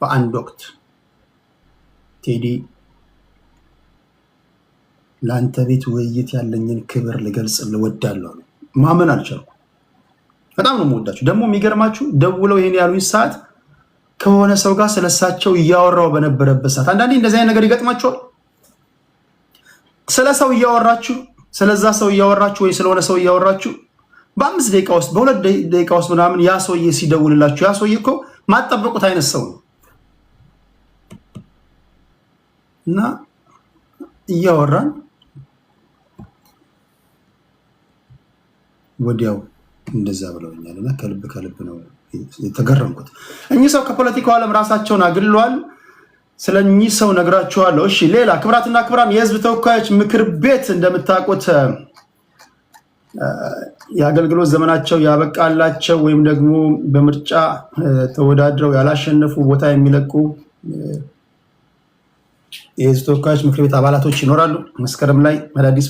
በአንድ ወቅት ቴዲ ለአንተ ቤት ውይይት ያለኝን ክብር ልገልጽ ልወዳለሁ። ማመን አልቻልኩም። በጣም ነው የምወዳችሁ። ደግሞ የሚገርማችሁ ደውለው ይሄን ያሉኝ ሰዓት ከሆነ ሰው ጋር ስለሳቸው እያወራው በነበረበት ሰዓት አንዳንዴ እንደዚህ አይነት ነገር ይገጥማችኋል። ስለ ሰው እያወራችሁ ስለዛ ሰው እያወራችሁ ወይ ስለሆነ ሰው እያወራችሁ በ5 ደቂቃ ውስጥ በ2 ደቂቃ ውስጥ ምናምን ያ ሰውዬ ሲደውልላችሁ ያ ሰውዬ እኮ ማጠበቁት አይነት ሰው ነው እና እያወራን ወዲያው እንደዛ ብለውኛል እና ከልብ ነው የተገረምኩት። እኚህ ሰው ከፖለቲካው ዓለም ራሳቸውን አግልሏል። ስለኚህ ሰው ነግራችኋለሁ። እሺ ሌላ ክብራትና ክብራን የህዝብ ተወካዮች ምክር ቤት እንደምታውቁት የአገልግሎት ዘመናቸው ያበቃላቸው ወይም ደግሞ በምርጫ ተወዳድረው ያላሸነፉ ቦታ የሚለቁ የህዝብ ተወካዮች ምክር ቤት አባላቶች ይኖራሉ። መስከረም ላይ አዳዲስ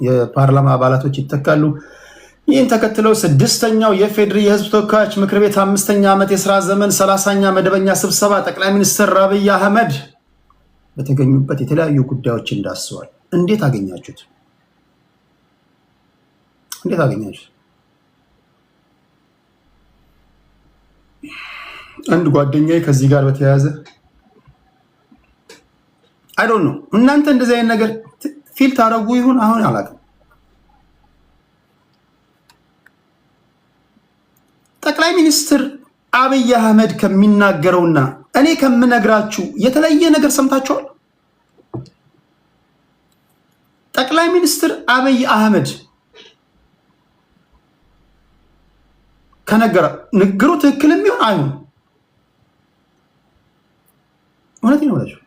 የፓርላማ አባላቶች ይተካሉ። ይህን ተከትለው 6ኛው የፌዴሪ የህዝብ ተወካዮች ምክር ቤት 5ኛ ዓመት የሥራ ዘመን 30ኛ መደበኛ ስብሰባ ጠቅላይ ሚኒስትር አብይ አህመድ በተገኙበት የተለያዩ ጉዳዮችን ዳስሰዋል። እንዴት አገኛችሁት? አንድ ጓደኛዬ ከዚህ ጋር በተያያዘ አይ ዶንት ኖ እናንተ እንደዚህ አይነት ነገር ፊል ታረጉ ይሁን አሁን አላውቅም። ጠቅላይ ሚኒስትር አብይ አህመድ ከሚናገረውና እኔ ከምነግራችሁ የተለየ ነገር ሰምታችኋል? ጠቅላይ ሚኒስትር አብይ አህመድ ከነገረ ንግሩ ትክክልም ይሁን አይሁን እውነቴን ነው ያለው።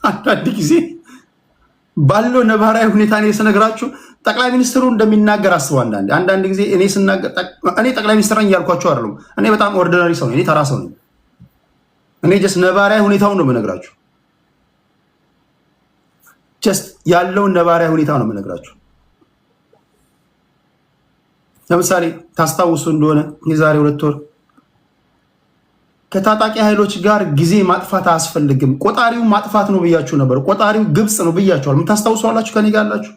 አንዳንድ ጊዜ ባለው ነባራዊ ሁኔታ ነው ስነግራችሁ ጠቅላይ ሚኒስትሩ እንደሚናገር አስበው። አንዳንድ ጊዜ እኔ ስናገር እኔ ጠቅላይ ሚኒስትር ነኝ ያልኳችሁ አይደለም። እኔ በጣም ኦርዲናሪ ሰው ነኝ። እኔ ተራ ሰው ነኝ። እኔ ጀስት ነባራዊ ሁኔታውን ነው የምነግራችሁ። ጀስት ያለውን ነባራዊ ሁኔታ ነው የምነግራችሁ። ለምሳሌ ታስታውሱ እንደሆነ የዛሬ 2 ወር ከታጣቂ ኃይሎች ጋር ጊዜ ማጥፋት አያስፈልግም፣ ቆጣሪው ማጥፋት ነው ብያችሁ ነበር። ቆጣሪው ግብጽ ነው ብያችኋል። የምታስታውሷላችሁ ከኔ ጋር አላችሁ።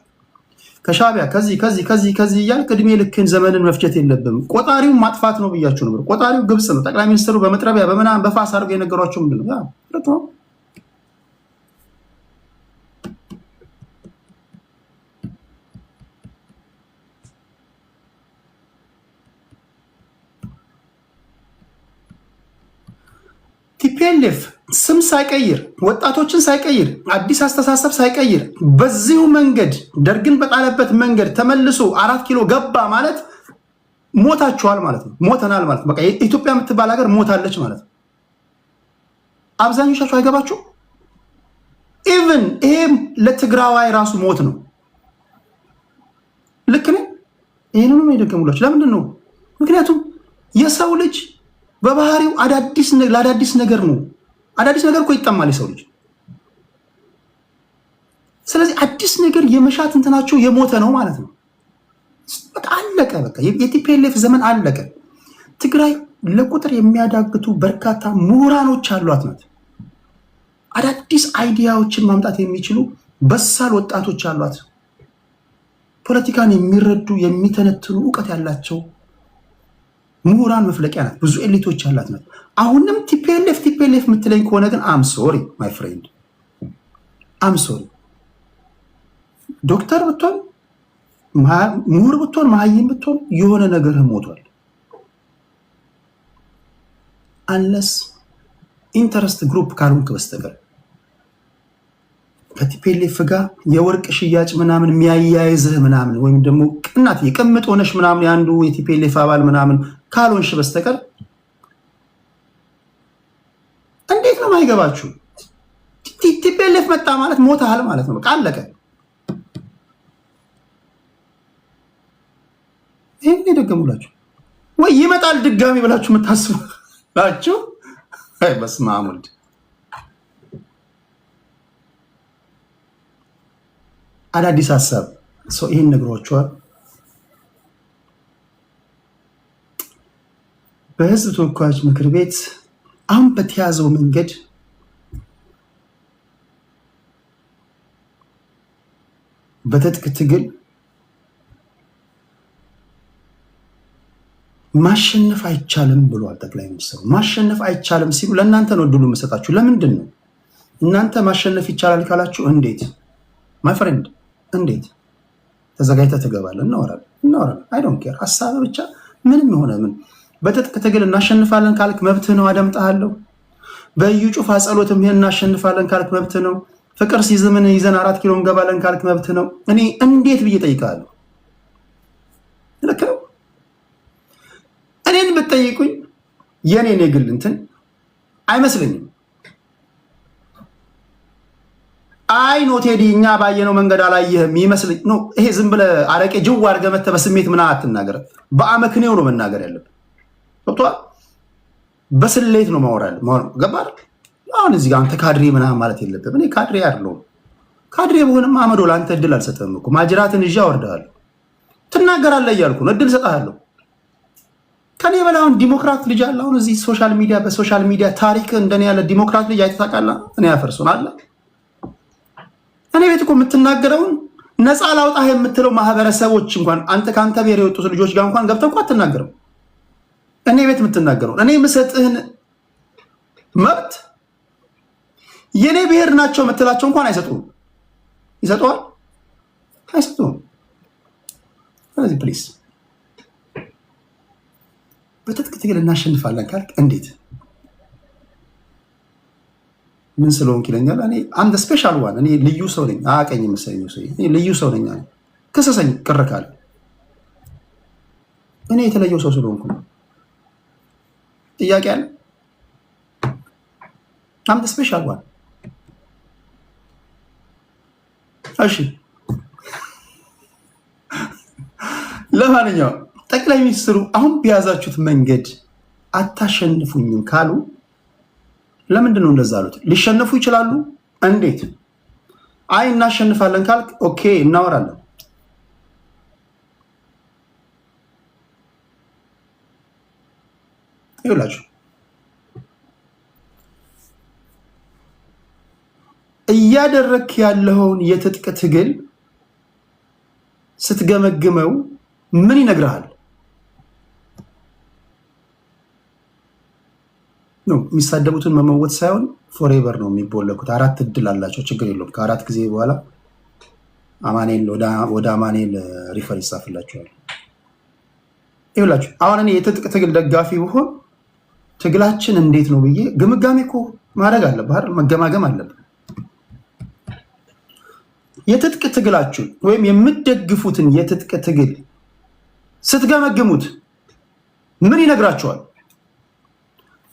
ከሻቢያ ከዚህ እያልክ እድሜ ልክን ዘመንን መፍጀት የለብም፣ ቆጣሪው ማጥፋት ነው ብያችሁ ነበር። ቆጣሪው ግብጽ ነው። ጠቅላይ ሚኒስትሩ በመጥረቢያ በምናምን በፋስ አድርገው የነገሯቸው ምንድን ነው? ቲፒኤልኤፍ ስም ሳይቀይር ወጣቶችን ሳይቀይር አዲስ አስተሳሰብ ሳይቀይር በዚሁ መንገድ ደርግን በጣለበት መንገድ ተመልሶ 4 ኪሎ ገባ ማለት ሞታችኋል ማለት ነው። ሞተናል ማለት ነው። በቃ ኢትዮጵያ የምትባል ሀገር ሞታለች ማለት ነው። አብዛኞቻችሁ አይገባችሁ። ኢቭን ይሄም ለትግራዋይ ራሱ ሞት ነው። ልክ ነኝ? ይሄንን ነው የደገሙላችሁ። ለምንድን ነው? ምክንያቱም የሰው ልጅ በባህሪው ለአዳዲስ ነገር ነው። አዳዲስ ነገር እኮ ይጠማል የሰው ልጅ። ስለዚህ አዲስ ነገር የመሻት እንትናቸው የሞተ ነው ማለት ነው። በቃ አለቀ። በቃ የቲፒኤልኤፍ ዘመን አለቀ። ትግራይ ለቁጥር የሚያዳግቱ በርካታ ምሁራኖች አሏት ናት። አዳዲስ አይዲያዎችን ማምጣት የሚችሉ በሳል ወጣቶች አሏት። ፖለቲካን የሚረዱ የሚተነትኑ እውቀት ያላቸው ምሁራን መፍለቂያ ናት። ብዙ ኤሊቶች ያላት ናት። አሁንም ቲፒኤልኤፍ የምትለኝ ከሆነ ግን አም ሶሪ ማይ ፍሬንድ፣ አም ሶሪ። ዶክተር ብትሆን ምሁር ብትሆን መሀይም ብትሆን የሆነ ነገር ሞቷል። አንለስ ኢንተረስት ግሩፕ ካልሆንክ በስተቀር ከቲፒኤልኤፍ ጋር የወርቅ ሽያጭ ምናምን የሚያያይዝህ ምናምን ወይም ደግሞ ቅናት የቅምጥ ሆነሽ ምናምን ያንዱ የቲፒኤልኤፍ አባል ምናምን ካልሆንሽ በስተቀር እንዴት ነው ማይገባችሁ? ቲፒኤልኤፍ መጣ ማለት ሞታል ማለት ነው። በቃ አለቀ። ይሄን ይደገሙላችሁ ወይ ይመጣል ድጋሚ ብላችሁ የምታስቡላችሁ? አይ በስመ አብ ወልድ። አዳዲስ ሀሳብ ሰው ይሄን ነግሯቸዋል። በህዝብ ተወካዮች ምክር ቤት አሁን በተያዘው መንገድ በትጥቅ ትግል ማሸነፍ አይቻልም ብሏል ጠቅላይ ሚኒስትሩ። ማሸነፍ አይቻልም ሲሉ ለእናንተ ነው እድሉ የምሰጣችሁ። ለምንድን ነው እናንተ ማሸነፍ ይቻላል ካላችሁ እንዴት ማይ ፍሬንድ እንዴት ተዘጋጅተህ ትገባለህ? እናወራለን። አይ ዶንት ኬር ሀሳብ ብቻ ምንም የሆነ ምን በትጥቅ ትግል እናሸንፋለን ካልክ መብትህ ነው፣ አደምጣለሁ። በእዩ ጩፋ ጸሎትም ይሄን እናሸንፋለን ካልክ መብትህ ነው። ፍቅር ሲዝምን ይዘን 4 ኪሎ እንገባለን ካልክ መብትህ ነው። እኔ እንዴት ብዬ ጠይቃለሁ? ልክ ነው። እኔን ብትጠይቁኝ የኔን የግል እንትን አይመስለኝም። አይ ኖ ቴዲ እኛ ባየነው መንገድ አላየህም ይመስልኝ ነው። ይሄ ዝም ብለህ አረቄ ጅው አድርገህ መተህ በስሜት ምናምን አትናገር። በአመክንዮ ነው መናገር ያለብህ። ገብቶሃል? በስሌት ነው ማወራል። ገባህ? አሁን እዚህ ጋር አንተ ካድሬ ምናምን ማለት የለብህም። እኔ ካድሬ አይደለሁም። ካድሬ ብሆንም አመዶ ለአንተ እድል አልሰጠህም እኮ ማጅራትን ይዤ አወርድሃለሁ። ትናገራለህ እያልኩ ነው፣ እድል ሰጥሃለሁ። ከኔ በላይ አሁን ዲሞክራት ልጅ አለ። አሁን እዚህ በሶሻል ሚዲያ ታሪክ እንደኔ ያለ ዲሞክራት ልጅ አይተህ ታውቃለህ? እኔ ያፈርሱን አለ። እኔ ቤት እኮ የምትናገረውን ነፃ ላውጣህ የምትለው ማህበረሰቦች እንኳን አንተ ከአንተ ብሔር የወጡት ልጆች ጋር እንኳን ገብተህ እኮ አትናገርም። እኔ ቤት የምትናገረውን እኔ የምሰጥህን መብት የኔ ብሔር ናቸው የምትላቸው እንኳን አይሰጡም። ይሰጠዋል? አይሰጡም። ስለዚህ ፕሊስ በትጥቅ ትግል እናሸንፋለን ካልክ እንዴት ምን ስለሆንክ ይለኛል። እኔ አንድ ስፔሻል ዋን እኔ ልዩ ሰው ነኝ። አቀኝ መሰለኝ ሰው እኔ ልዩ ሰው ነኝ። ክሰሰኝ ቅር ካለ እኔ የተለየው ሰው ስለሆንኩ ነው። ጥያቄ አለ? አንድ ስፔሻል ዋን። እሺ ለማንኛውም ጠቅላይ ሚኒስትሩ አሁን በያዛችሁት መንገድ አታሸንፉኝም ካሉ ለምንድን ነው እንደዛ አሉት? ሊሸነፉ ይችላሉ። እንዴት? አይ እናሸንፋለን ካልክ ኦኬ እናወራለን። ይኸውላችሁ እያደረክ ያለውን የትጥቅ ትግል ስትገመግመው ምን ይነግርሃል? የሚሳደቡትን መመወት ሳይሆን ፎሬቨር ነው የሚቦለኩት። 4 እድል አላቸው፣ ችግር የለውም። ከ4 ጊዜ በኋላ አማኔል ወደ አማኔል ሪፈር ይጻፍላቸዋል። ይኸውላችሁ አሁን እኔ የትጥቅ ትግል ደጋፊ ብሆን ትግላችን እንዴት ነው ብዬ ግምጋሜ እኮ ማድረግ አለብህ አይደል? መገማገም አለብህ። የትጥቅ ትግላችሁ ወይም የምትደግፉትን የትጥቅ ትግል ስትገመግሙት ምን ይነግራቸዋል?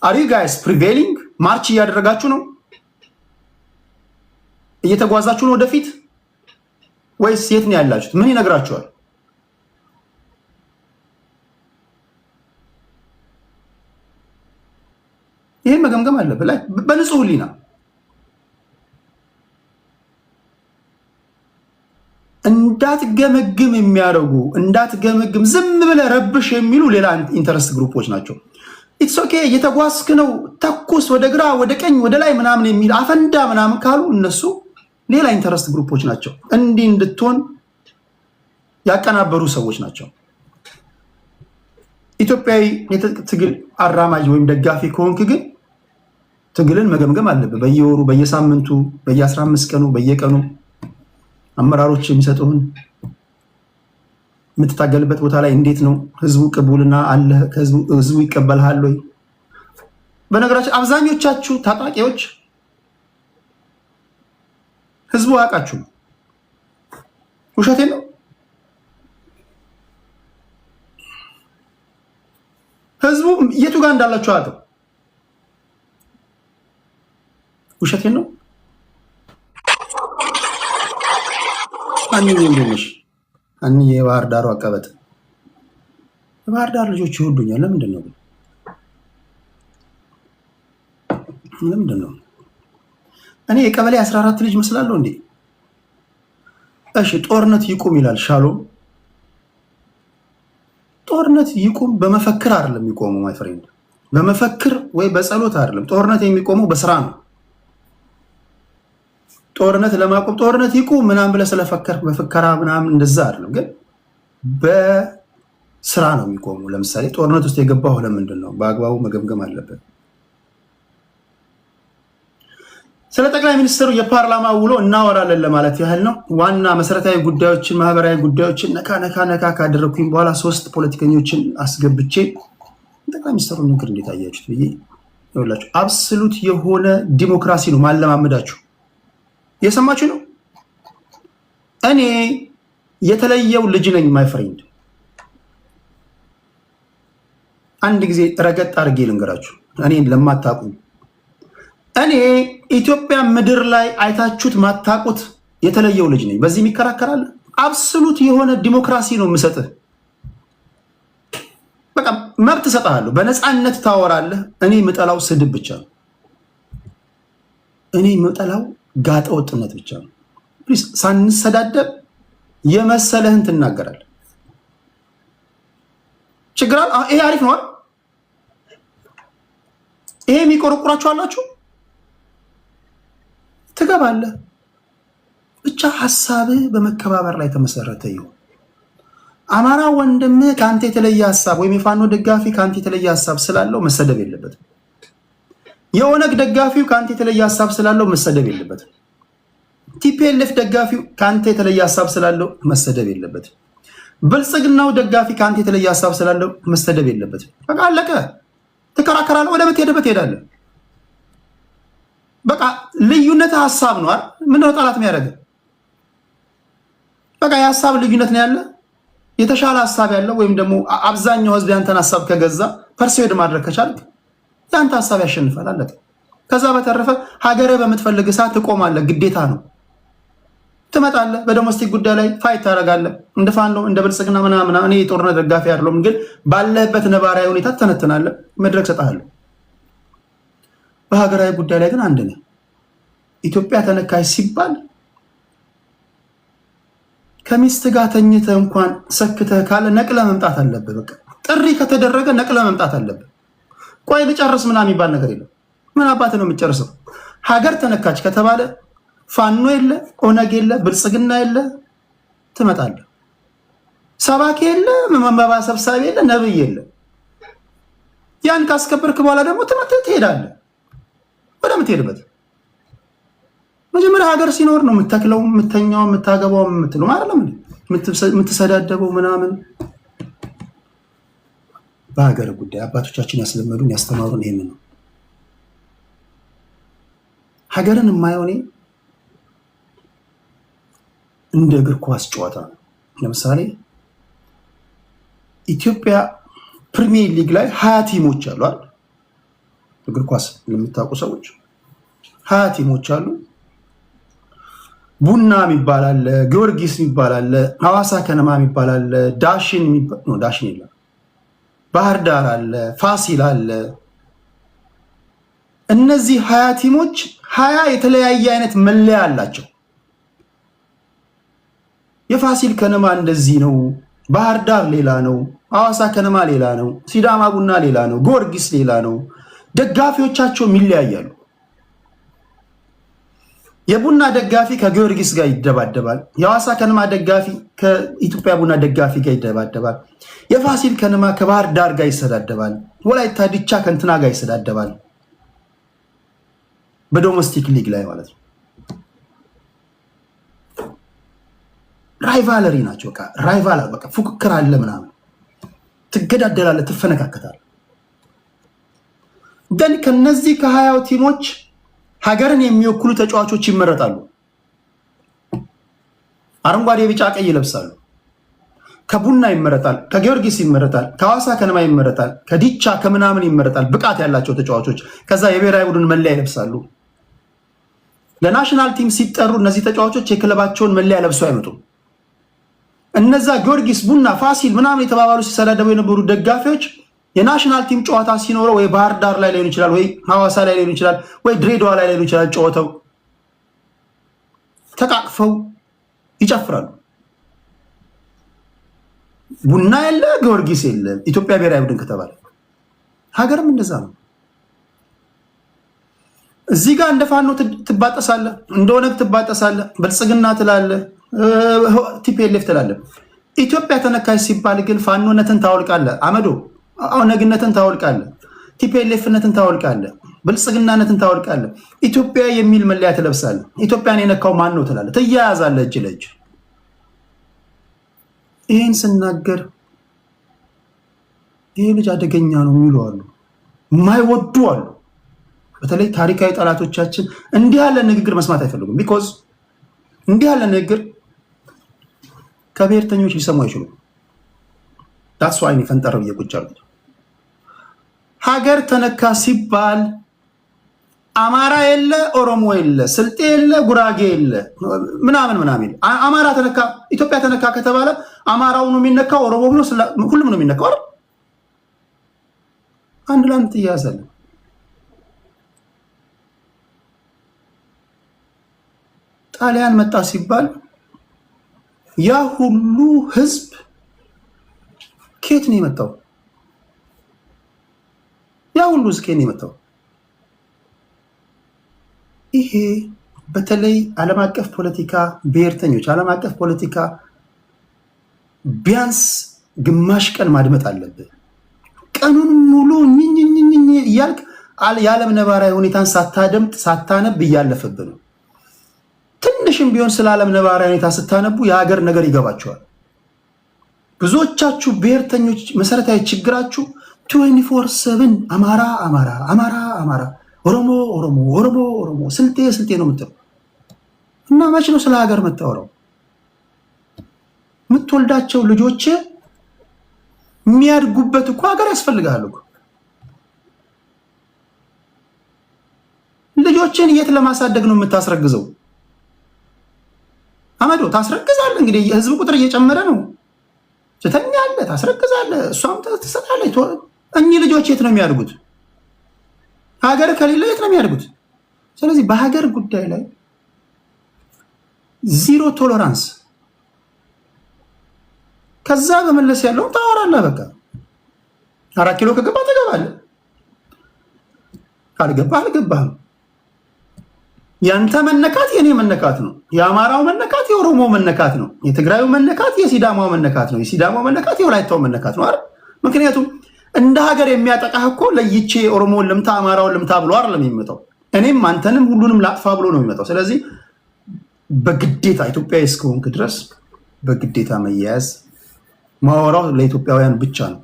አር ዩ ጋይስ ፕሪቬሊንግ? ማርች እያደረጋችሁ ነው? እየተጓዛችሁ ነው ወደፊት ወይስ የት ነው ያላችሁት? ምን ይነግራችኋል? ይሄን መገምገም አለብህ ላይ በንጹህ ሕሊና። እንዳትገመግም የሚያደርጉ እንዳትገመግም ዝም ብለህ ረብሽ የሚሉ ሌላ ኢንተረስት ግሩፖች ናቸው። ኢትስ ኦኬ እየተጓዝክ ነው፣ ተኩስ ወደ ግራ ወደ ቀኝ ወደ ላይ ምናምን የሚል አፈንዳ ምናምን ካሉ እነሱ ሌላ ኢንተረስት ግሩፖች ናቸው። እንዲህ እንድትሆን ያቀናበሩ ሰዎች ናቸው። ኢትዮጵያዊ የትጥቅ ትግል አራማጅ ወይም ደጋፊ ከሆንክ ግን ትግልን መገምገም አለብህ። በየወሩ በየሳምንቱ በየ15 ቀኑ በየቀኑ አመራሮች የሚሰጡህን የምትታገልበት ቦታ ላይ እንዴት ነው ህዝቡ ቅቡልና አለ? ህዝቡ ይቀበልሃል ወይ? በነገራችን አብዛኞቻችሁ ታጣቂዎች ህዝቡ አያውቃችሁም። ውሸቴን ነው። ህዝቡ የቱ ጋር እንዳላችሁ አያውቅም። ውሸቴን ነው። አንዬ እንደነሽ አንዬ የባህር ዳሩ አቀበጥ የባህር ዳር ልጆች ይወዱኛል። ለምንድን ነው? ለምንድን ነው? እኔ የቀበሌ 14 ልጅ መስላለሁ እንዴ? እሺ ጦርነት ይቁም ይላል ሻሎም። ጦርነት ይቁም በመፈክር አይደለም የሚቆመው ማይ ፍሬንድ። በመፈክር ወይ በጸሎት አይደለም። ጦርነት የሚቆመው በስራ ነው። ጦርነት ለማቆም ጦርነት ይቁም ምናምን ብለህ ስለፈከር በፍከራ ምናምን እንደዛ አይደለም፣ ግን በስራ ነው የሚቆመው። ለምሳሌ ጦርነት ውስጥ የገባው ለምንድን ነው? በአግባቡ መገምገም አለበት። ስለ ጠቅላይ ሚኒስትሩ የፓርላማ ውሎ እናወራለን ለማለት ያህል ነው። ዋና መሰረታዊ ጉዳዮችን፣ ማህበራዊ ጉዳዮችን ነካ ካደረግኩኝ በኋላ 3 ፖለቲከኞችን አስገብቼ ጠቅላይ ሚኒስትሩ ንግግር እንዴት አያችሁት ብዬ ይኸውላችሁ፣ አብሶሉት የሆነ ዲሞክራሲ ነው ማለማመዳችሁ። እየሰማችሁ ነው። እኔ የተለየው ልጅ ነኝ ማይ ፍሬንድ። አንድ ጊዜ ረገጥ አድርጌ ልንገራችሁ፣ እኔን ለማታውቁኝ እኔ ኢትዮጵያ ምድር ላይ አይታችሁት ማታቁት የተለየው ልጅ ነኝ። በዚህ የሚከራከራል? አብሶሉት የሆነ ዲሞክራሲ ነው የምሰጥህ። በቃ መብት እሰጥሃለሁ፣ በነፃነት ታወራለህ። እኔ የምጠላው ስድብ ብቻ ነው። እኔ የምጠላው ጋጠ ወጥነት ብቻ ነው። ፕሊዝ ሳንሰዳደብ የመሰለህን ትናገራለህ። ችግር አለ? ይሄ አሪፍ ነው። ይሄ የሚቆረቁራችሁ አላችሁ፣ ትገባለህ። ብቻ ሀሳብህ በመከባበር ላይ ተመሰረተ ይሁን። አማራ ወንድምህ ከአንተ የተለየ ሀሳብ ወይም የፋኖ ደጋፊ ከአንተ የተለየ ሀሳብ ስላለው መሰደብ የለበትም። የኦነግ ደጋፊው ከአንተ የተለየ ሀሳብ ስላለው መሰደብ የለበትም። ቲፒኤልኤፍ ደጋፊው ከአንተ የተለየ ሀሳብ ስላለው መሰደብ የለበትም። ብልጽግናው ደጋፊ ከአንተ የተለየ ሀሳብ ስላለው መሰደብ የለበትም። በቃ አለቀ። ትከራከራለህ፣ ወደ ምትሄድበት ትሄዳለህ። በቃ ልዩነት ሀሳብ ነው አይደል? ምንድነው ጠላት የሚያደርገው? በቃ የሀሳብ ልዩነት ነው ያለ። የተሻለ ሀሳብ ያለው ወይም ደግሞ አብዛኛው ህዝብ ያንተን ሀሳብ ከገዛ ፐርሲዌድ ማድረግ ከቻልክ ያንተ ሀሳብ ያሸንፋል። አለቀ። ከዛ በተረፈ ሀገርህ በምትፈልግ ሰዓት ትቆማለህ፣ ግዴታ ነው። ትመጣለህ፣ በዶሜስቲክ ጉዳይ ላይ ፋይት ታደርጋለህ። እንደ ፋኖ እንደ ብልጽግና ምናምን። እኔ የጦርነት ደጋፊ አይደለሁም፣ ግን ባለህበት ነባራዊ ሁኔታ ትተነትናለህ፣ መድረክ ሰጥሃለሁ። በሀገራዊ ጉዳይ ላይ ግን አንድ ነህ። ኢትዮጵያ ተነካሽ ሲባል ከሚስት ጋር ተኝተህ እንኳን ሰክተህ ካለ ነቅለ መምጣት አለብህ። በቃ ጥሪ ከተደረገ ነቅለ መምጣት አለብህ። ቆይ ልጨርስ ምናምን የሚባል ነገር የለም። ምን አባትህ ነው የምትጨርሰው? ሀገር ተነካች ከተባለ ፋኖ የለ፣ ኦነግ የለ፣ ብልጽግና የለ፣ ትመጣለህ። ሰባኪ የለ፣ መመባ ሰብሳቢ የለ፣ ነብይ የለ። ያን ካስከበርክ በኋላ ደግሞ ትሄዳለህ ወደምትሄድበት። መጀመሪያ ሀገር ሲኖር ነው የምትተክለው፣ የምተኛው፣ የምታገባው፣ የምትለው አይደለም የምትሰዳደበው ምናምን። በሀገር ጉዳይ አባቶቻችን ያስለመዱን ያስተማሩን ይሄን ነው። ሀገርን የማየው እኔ እንደ እግር ኳስ ጨዋታ ነው። ለምሳሌ ኢትዮጵያ ፕሪሚየር ሊግ ላይ 20 ቲሞች አሉ አይደል? እግር ኳስ ለምታውቁ ሰዎች 20 ቲሞች አሉ። ቡና የሚባል አለ፣ ጊዮርጊስ የሚባል አለ፣ ሐዋሳ ከነማ የሚባል አለ፣ ዳሽን የለም፣ ባህር ዳር አለ፣ ፋሲል አለ። እነዚህ 20 ቲሞች 20 የተለያየ አይነት መለያ አላቸው። የፋሲል ከነማ እንደዚህ ነው፣ ባህር ዳር ሌላ ነው፣ ሐዋሳ ከነማ ሌላ ነው፣ ሲዳማ ቡና ሌላ ነው፣ ጊዮርጊስ ሌላ ነው። ደጋፊዎቻቸውም ይለያያሉ። የቡና ደጋፊ ከጊዮርጊስ ጋር ይደባደባል። የሐዋሳ ከነማ ደጋፊ ከኢትዮጵያ ቡና ደጋፊ ጋር ይደባደባል። የፋሲል ከነማ ከባህር ዳር ጋር ይሰዳደባል። ወላይታ ዲቻ ከእንትና ጋር ይሰዳደባል። በዶሜስቲክ ሊግ ላይ ማለት ነው። ራይቫለሪ ናቸው። በቃ ፉክክር አለ ምናምን፣ ትገዳደላለህ፣ ትፈነካከታለህ። ግን ከነዚህ ከ20 ቲሞች ሀገርን የሚወክሉ ተጫዋቾች ይመረጣሉ። አረንጓዴ፣ ቢጫ፣ ቀይ ይለብሳሉ። ከቡና ይመረጣል፣ ከጊዮርጊስ ይመረጣል፣ ከሐዋሳ ከነማ ይመረጣል፣ ከዲቻ ከምናምን ይመረጣል። ብቃት ያላቸው ተጫዋቾች ከዛ የብሔራዊ ቡድን መለያ ይለብሳሉ። ለናሽናል ቲም ሲጠሩ እነዚህ ተጫዋቾች የክለባቸውን መለያ ለብሰው አይመጡም። እነዛ ጊዮርጊስ፣ ቡና፣ ፋሲል ምናምን የተባባሉ ሲሰዳደቡ የነበሩ ደጋፊዎች የናሽናል ቲም ጨዋታ ሲኖረው ወይ ባህር ዳር ላይ ሊሆን ይችላል፣ ወይ ሐዋሳ ላይ ሊሆን ይችላል፣ ወይ ድሬዳዋ ላይ ሊሆን ይችላል። ጨዋታው ተቃቅፈው ይጨፍራሉ። ቡና የለ፣ ጊዮርጊስ የለ፣ ኢትዮጵያ ብሔራዊ ቡድን ከተባለ ሀገርም እንደዛ ነው። እዚህ ጋር እንደ ፋኖ ትባጠሳለህ፣ እንደ ኦነግ ትባጠሳለህ፣ ብልጽግና ትላለህ፣ ቲፒኤልኤፍ ትላለህ። ኢትዮጵያ ተነካሽ ሲባል ግን ፋኖነትን ታወልቃለህ፣ አመዶ ኦነግነትን ታወልቃለህ፣ ቲፒኤልኤፍነትን ታወልቃለህ፣ ብልጽግናነትን ታወልቃለህ። ኢትዮጵያ የሚል መለያ ትለብሳለህ። ኢትዮጵያን የነካው ማን ነው ትላለህ፣ ትያያዛለህ እጅ ለእጅ። ይህን ስናገር ይህ ልጅ አደገኛ ነው የሚሉ አሉ፣ የማይወዱ አሉ። በተለይ ታሪካዊ ጠላቶቻችን እንዲህ ያለ ንግግር መስማት አይፈልጉም። ቢኮዝ እንዲህ ያለ ንግግር ከብሔርተኞች ሊሰሙ አይችሉም። ዳስ ዋይ ፈንጠር ብዬ ቁጭ አልኩት። ሀገር ተነካ ሲባል አማራ የለ፣ ኦሮሞ የለ፣ ስልጤ የለ፣ ጉራጌ የለ፣ ምናምን ምናምን። አማራ ተነካ፣ ኢትዮጵያ ተነካ ከተባለ አማራው ነው የሚነካው፣ ኦሮሞ ብሎ ሁሉም ነው የሚነካው አይደል? አንድ ላንት ትያያዛለህ። ጣሊያን መጣ ሲባል ያ ሁሉ ህዝብ ከየት ነው የመጣው? ያ ሁሉ ህዝብ ከየት ነው የመጣው? ይሄ በተለይ ዓለም አቀፍ ፖለቲካ ብሔርተኞች፣ ዓለም አቀፍ ፖለቲካ ቢያንስ ግማሽ ቀን ማድመጥ አለብህ። ቀኑን ሙሉ ኝኝኝኝ እያልክ የዓለም ነባራዊ ሁኔታን ሳታደምጥ ሳታነብ እያለፈብህ ነው። ትንሽም ቢሆን ስለ ዓለም ነባራዊ ሁኔታ ስታነቡ የሀገር ነገር ይገባቸዋል። ብዙዎቻችሁ ብሔርተኞች መሰረታዊ ችግራችሁ 24/7 አማራ አማራ አማራ አማራ፣ ኦሮሞ ኦሮሞ ኦሮሞ ኦሮሞ፣ ስልጤ ስልጤ ነው የምትለው እና መቼ ነው ስለ ሀገር የምታወራው? የምትወልዳቸው ልጆች የሚያድጉበት እኮ ሀገር ያስፈልጋል እኮ። ልጆችን የት ለማሳደግ ነው የምታስረግዘው? አመዶ ታስረግዛለህ። እንግዲህ የህዝብ ቁጥር እየጨመረ ነው። ትተኛለህ፣ ታስረግዛለህ፣ እሷም ትሰጣለች። እኚህ ልጆች የት ነው የሚያድጉት? ሀገር ከሌለ የት ነው የሚያድጉት? ስለዚህ በሀገር ጉዳይ ላይ ዚሮ ቶለራንስ። ከዛ በመለስ ያለውን ታወራለህ። በቃ 4 ኪሎ ከገባ ትገባለህ፣ ካልገባህ አልገባህም። ያንተ መነካት የኔ መነካት ነው። የአማራው መነካት የኦሮሞ መነካት ነው። የትግራዩ መነካት የሲዳማው መነካት ነው። የሲዳማው መነካት የወላይታው መነካት ነው አይደል? ምክንያቱም እንደ ሀገር የሚያጠቃህ እኮ ለይቼ ኦሮሞውን ልምታ አማራውን ልምታ ብሎ አይደለም የሚመጣው። እኔም አንተንም ሁሉንም ላጥፋ ብሎ ነው የሚመጣው። ስለዚህ በግዴታ ኢትዮጵያዊ እስከሆንክ ድረስ በግዴታ መያያዝ። ማወራው ለኢትዮጵያውያን ብቻ ነው።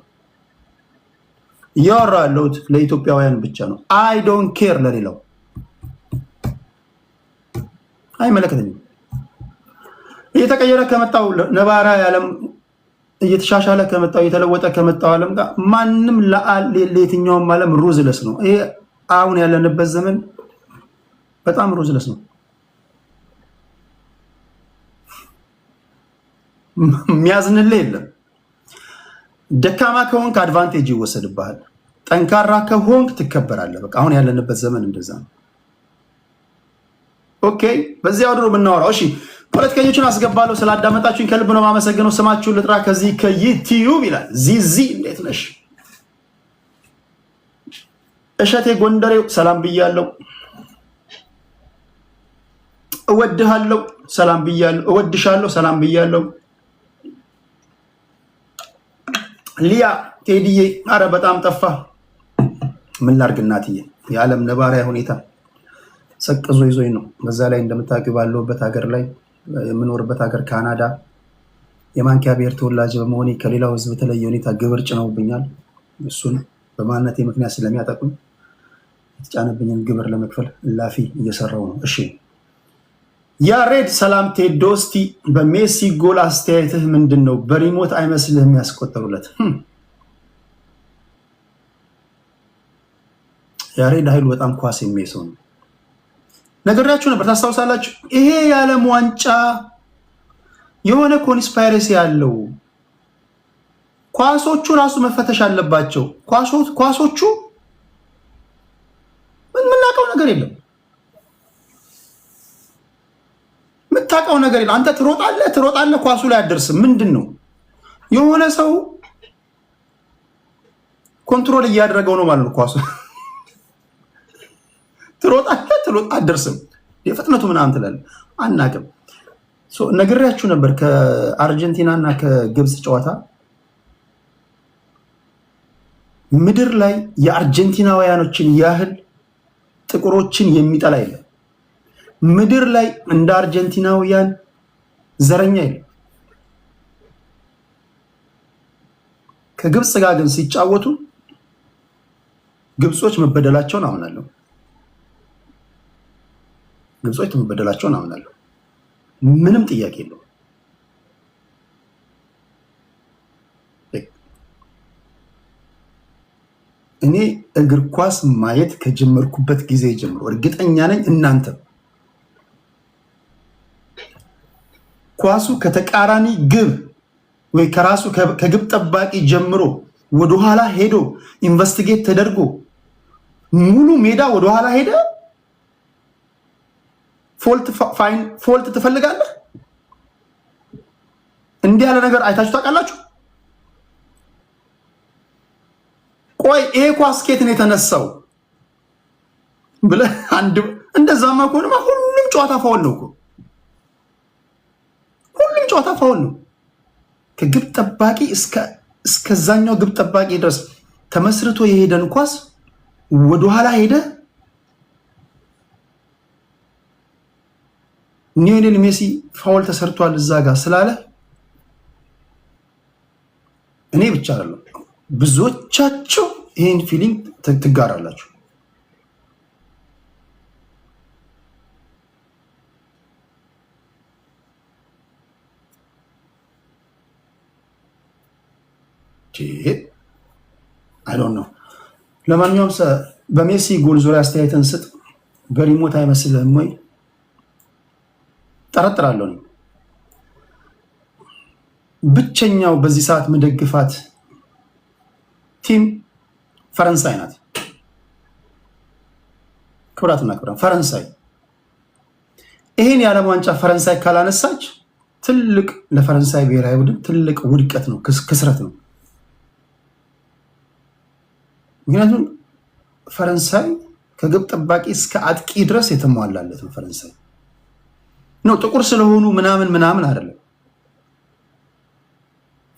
እያወራ ያለሁት ለኢትዮጵያውያን ብቻ ነው። አይ ዶንት ኬር ለሌላው አይመለከተኝም። እየተቀየረ ከመጣው ነባራዊ ዓለም እየተሻሻለ ከመጣው እየተለወጠ ከመጣው ዓለም ጋር ማንም ለየትኛውም ዓለም ሩዝለስ ነው። ይሄ አሁን ያለንበት ዘመን በጣም ሩዝለስ ነው። የሚያዝንልህ የለም። ደካማ ከሆንክ አድቫንቴጅ ይወሰድብሃል። ጠንካራ ከሆንክ ትከበራለህ። በቃ አሁን ያለንበት ዘመን እንደዛ ነው። ኦኬ፣ በዚያ ወድሮ የምናወራው እሺ። ፖለቲከኞችን አስገባለሁ። ስላዳመጣችሁኝ ከልብ ነው የማመሰግነው። ስማችሁን ልጥራ ከዚህ ከዩቲዩብ ይላል። ዚዚ እንዴት ነሽ? እሸቴ ጎንደሬው ሰላም ብያለሁ። እወድሃለሁ ሰላም ብያለሁ። እወድሻለሁ ሰላም ብያለሁ። ሊያ ቴዲዬ፣ አረ በጣም ጠፋ። ምን ላድርግ እናትዬ፣ የዓለም ነባራዊ ሁኔታ ሰቅዞ ይዞኝ ነው። በዛ ላይ እንደምታውቂው ባለሁበት ሀገር ላይ የምኖርበት ሀገር ካናዳ የማንኪያ ብሔር ተወላጅ በመሆኔ ከሌላው ሕዝብ በተለየ ሁኔታ ግብር ጭነውብኛል። እሱን በማንነቴ ምክንያት ስለሚያጠቁኝ የተጫነብኝን ግብር ለመክፈል እላፊ እየሰራው ነው። እሺ ያሬድ ሰላም ቴዶ፣ እስቲ በሜሲ ጎል አስተያየትህ ምንድን ነው? በሪሞት አይመስልህም ያስቆጠሩለት? ያሬድ ኃይሉ በጣም ኳስ የሚሰው ነው። ነገራችሁ ነበር፣ ታስታውሳላችሁ? ይሄ የዓለም ዋንጫ የሆነ ኮንስፓይረሲ ያለው፣ ኳሶቹ ራሱ መፈተሽ አለባቸው። ኳሶቹ የምናውቀው ነገር የለም፣ የምታውቀው ነገር የለም። አንተ ትሮጣለህ፣ ኳሱ ላይ አደርስም። ምንድን ነው የሆነ ሰው ኮንትሮል እያደረገው ነው ማለት ነው። ኳሱ ትሮጥ አትደርስም። የፍጥነቱ ምናምን ትላለህ አናውቅም። ነግሬያችሁ ነበር ከአርጀንቲና እና ከግብፅ ጨዋታ ምድር ላይ የአርጀንቲናውያኖችን ያህል ጥቁሮችን የሚጠላ የለም። ምድር ላይ እንደ አርጀንቲናውያን ዘረኛ የለም። ከግብፅ ጋር ግን ሲጫወቱ ግብጾች መበደላቸውን አምናለሁ። ምንም ጥያቄ የለው። እኔ እግር ኳስ ማየት ከጀመርኩበት ጊዜ ጀምሮ እርግጠኛ ነኝ እናንተ ኳሱ ከተቃራኒ ግብ ወይ ከራሱ ከግብ ጠባቂ ጀምሮ ወደኋላ ሄዶ ኢንቨስቲጌት ተደርጎ ሙሉ ሜዳ ወደኋላ ሄደ ፎልት ትፈልጋለህ? እንዲህ ያለ ነገር አይታችሁ ታውቃላችሁ? ቆይ ይሄ ኳስ ከየት ነው የተነሳው ብለህ እንደዛማ ከሆነማ ሁሉም ጨዋታ ፋውል ነው እኮ። ሁሉም ጨዋታ ፋውል ነው። ከግብ ጠባቂ እስከዛኛው ግብ ጠባቂ ድረስ ተመስርቶ የሄደን ኳስ ወደኋላ ሄደ ሊዮኔል ሜሲ ፋውል ተሰርቷል እዛ ጋር ስላለ እኔ ብቻ አይደለም ብዙዎቻችሁ ይሄን ፊሊንግ ትጋራላችሁ። አይ ዶንት ኖ። ለማንኛውም በሜሲ ጎል ዙሪያ አስተያየትን ስጥ። በሪሞት አይመስልህም ወይ? ጠረጥራለሁ። ብቸኛው በዚህ ሰዓት መደግፋት ቲም ፈረንሳይ ናት። ክብራትና ክብራን ፈረንሳይ ይሄን የዓለም ዋንጫ ፈረንሳይ ካላነሳች ትልቅ ለፈረንሳይ ብሔራዊ ቡድን ትልቅ ውድቀት ነው፣ ክስረት ነው። ምክንያቱም ፈረንሳይ ከግብ ጠባቂ እስከ አጥቂ ድረስ የተሟላለት ነው። ፈረንሳይ ነው ጥቁር ስለሆኑ ምናምን አይደለም።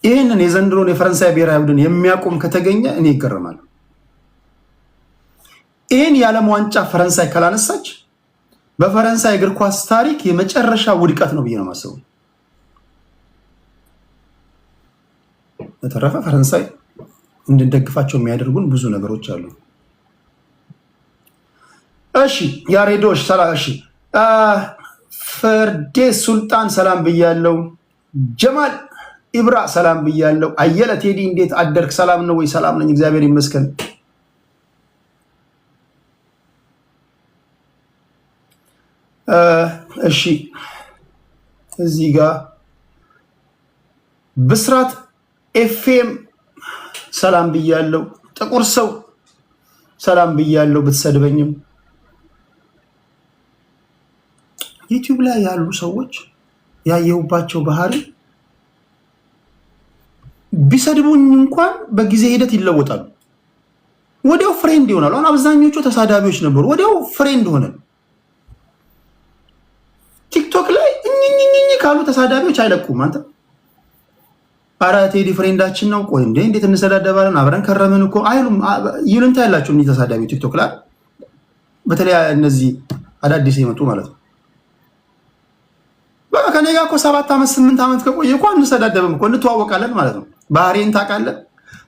ይህንን የዘንድሮን የፈረንሳይ ብሔራዊ ቡድን የሚያቆም ከተገኘ እኔ ይገረማል። ይህን የዓለም ዋንጫ ፈረንሳይ ካላነሳች በፈረንሳይ እግር ኳስ ታሪክ የመጨረሻ ውድቀት ነው ብዬ ነው የማስበው። በተረፈ ፈረንሳይ እንድንደግፋቸው የሚያደርጉን ብዙ ነገሮች አሉ። እሺ ያሬዶሽ ሰላም። እሺ ፈርዴ ሱልጣን ሰላም ብያለው። ጀማል ኢብራ ሰላም ብያለው። አየለ ቴዲ እንዴት አደርክ? ሰላም ነው ወይ? ሰላም ነኝ እግዚአብሔር ይመስገን። እሺ እዚህ ጋር ብስራት ኤፍኤም ሰላም ብያለው። ጥቁር ሰው ሰላም ብያለው። ብትሰድበኝም ዩቲዩብ ላይ ያሉ ሰዎች ያየሁባቸው ባህሪ ቢሰድቡኝ እንኳን በጊዜ ሂደት ይለወጣሉ። ወዲያው ፍሬንድ ይሆናሉ። አሁን አብዛኞቹ ተሳዳቢዎች ነበሩ፣ ወዲያው ፍሬንድ ሆነ። ቲክቶክ ላይ እኝኝኝ ካሉ ተሳዳቢዎች አይለቁም። አንተ ኧረ ቴዲ ፍሬንዳችን ነው፣ ቆይ እንዴት እንሰዳደባለን? አብረን ከረምን እኮ አይሉም። ይሉንታ ያላቸው እነዚህ ተሳዳቢዎች ቲክቶክ ላይ በተለይ እነዚህ አዳዲስ የመጡ ማለት ነው። ከኔ ጋር እኮ 7 ዓመት 8 ዓመት ከቆየ እኮ እንሰዳደብም እኮ እንተዋወቃለን ማለት ነው። ባህሪን ታውቃለህ፣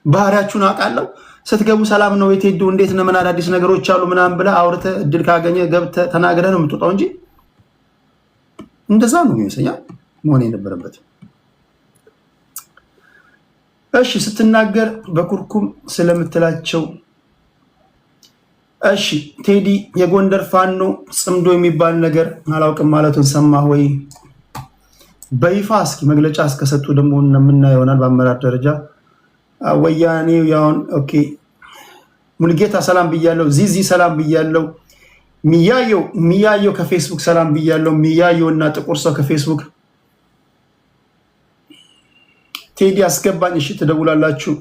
ባህሪያችሁን አውቃለሁ። ስትገቡ ሰላም ነው የቴዲ እንዴት ነው ምን አዳዲስ ነገሮች አሉ ምናምን ብለህ አውርተህ እድል ካገኘ ገብተህ ተናግረህ ነው የምትወጣው እንጂ እንደዛ ነው የሚመስለኝ መሆን የነበረበት። እሺ ስትናገር በኩርኩም ስለምትላቸው እሺ ቴዲ የጎንደር ፋኖ ጽምዶ የሚባል ነገር አላውቅም ማለቱን ሰማህ ወይ? በይፋ እስኪ መግለጫ እስከሰጡ ደግሞ የምናየው ይሆናል። በአመራር ደረጃ ወያኔው ያውን ኦኬ። ሙልጌታ ሰላም ብያለው። ዚዚ ሰላም ብያለው። ሚያየው ከፌስቡክ ሰላም ብያለው። ሚያየው እና ጥቁር ሰው ከፌስቡክ ቴዲ አስገባኝ። እሺ ትደውላላችሁ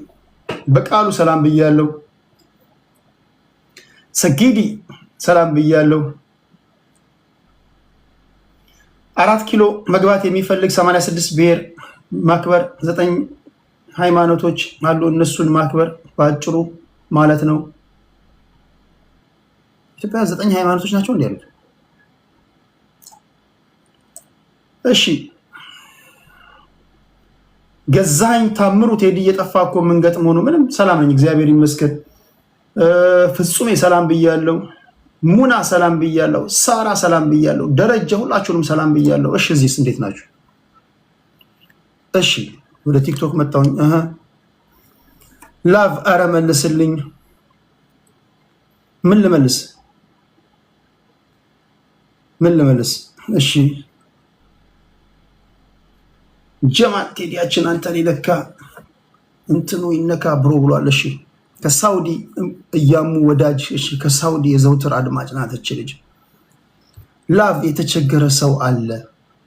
በቃሉ ሰላም ብያለሁ። ሰጊዲ ሰላም ብያለሁ። 4 ኪሎ መግባት የሚፈልግ 86 ብሔር ማክበር 9 ሃይማኖቶች አሉ። እነሱን ማክበር በአጭሩ ማለት ነው። ኢትዮጵያ 9 ሃይማኖቶች ናቸው እንዴ ያሉት? እሺ ገዛኸኝ ታምሩ ቴዲ እየጠፋ እኮ ምን ገጥሞ ነው? ምንም ሰላም ነኝ እግዚአብሔር ይመስገን። ፍጹሜ ሰላም ብያለሁ። ሙና ሰላም ብያለሁ። ሳራ ሰላም ብያለሁ። ደረጀ ሁላችሁንም ሰላም ብያለሁ። እሺ እዚህስ እንዴት ናችሁ? እሺ ወደ ቲክቶክ መጣሁኝ። ላቭ አረ መልስልኝ። ምን ልመልስ? እሺ ጀማል ቴዲያችን አንተን ይለካ እንትኑ ይነካ ብሮ ብሏል። እሺ ከሳውዲ እያሙ ወዳጅ። እሺ ከሳውዲ የዘውትር አድማጭ ናት እች ልጅ። ላቭ የተቸገረ ሰው አለ።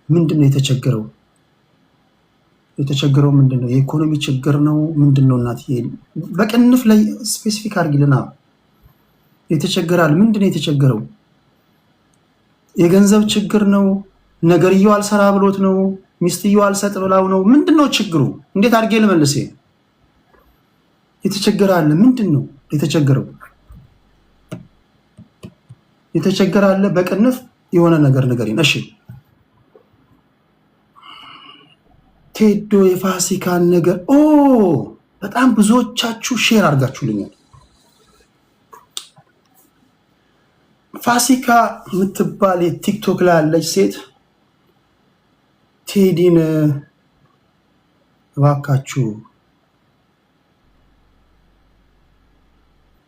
ምንድነው የተቸገረው? የተቸገረው ምንድነው? የኢኮኖሚ ችግር ነው ምንድነው? እናት በቅንፍ ላይ ስፔሲፊክ አድርጊልና የተቸገራል። ምንድነው የተቸገረው? የገንዘብ ችግር ነው? ነገርየው አልሰራ ብሎት ነው? ሚስትየው አልሰጥ ብላው ነው? ምንድነው ችግሩ? እንዴት አድርጌ ልመልስ? የተቸገራል። ምንድነው የተቸገረው? የተቸገራል በቅንፍ የሆነ ነገር እሺ ቴዶ የፋሲካን ነገር በጣም ብዙዎቻችሁ ሼር አድርጋችሁልኛል። ፋሲካ የምትባል የቲክቶክ ላይ ያለች ሴት ቴዲን እባካችሁ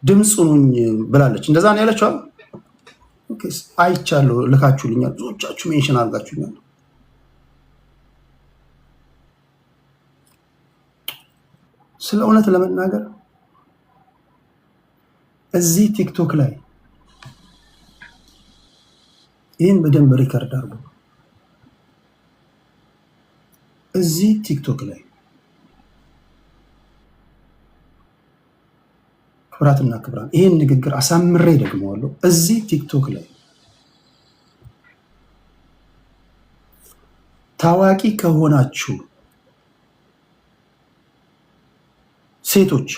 ድምፁን ብላለች። እንደዛ ነው ያለችው። ኦኬ አይቻለሁ፣ ልካችሁልኛል። ብዙዎቻችሁ ሜንሽን አድርጋችሁልኛል። ስለ እውነት ለመናገር እዚህ ቲክቶክ ላይ ይህን በደንብ ሪከርድ አድርጉ። እዚህ ቲክቶክ ላይ ክብራትና ክብራን ይህን ንግግር አሳምሬ ደግመዋለሁ። እዚህ ቲክቶክ ላይ ታዋቂ ከሆናችሁ ሴቶች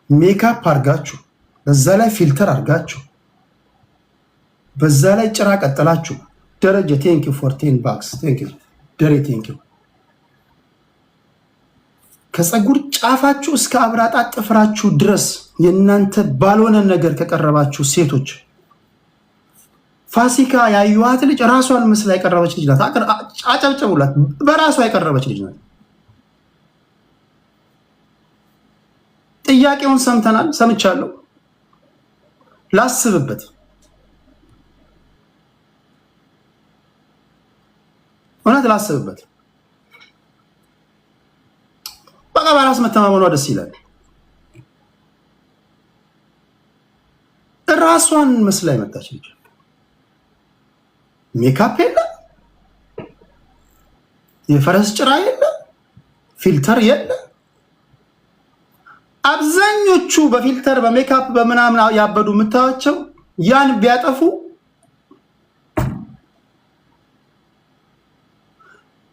ሜካፕ አርጋችሁ በዛ ላይ ፊልተር አርጋችሁ በዛ ላይ ጭራ ቀጥላችሁ ደረጀ ቴንክ ዩ ፎር 10 ባክስ ቴንክ ዩ ደሬ ቴንክ ዩ ከፀጉር ጫፋችሁ እስከ አብራጣ ጥፍራችሁ ድረስ የእናንተ ባልሆነ ነገር ከቀረባችሁ ሴቶች ፋሲካ ያዩዋት ልጅ ራሷን መስላ የቀረበች ልጅ ናት። አጨብጭቡላት። በራሷ የቀረበች ልጅ ናት። ጥያቄውን ሰምተናል፣ ሰምቻለሁ። ላስብበት። እውነት ላስብበት። በቃ በራስ መተማመኗ ደስ ይላል። ራሷን መስላ የመጣች ልጅ ሜካፕ የለ፣ የፈረስ ጭራ የለ፣ ፊልተር የለ። አብዛኞቹ በፊልተር በሜካፕ በምናምን ያበዱ የምታዩቸው ያን ቢያጠፉ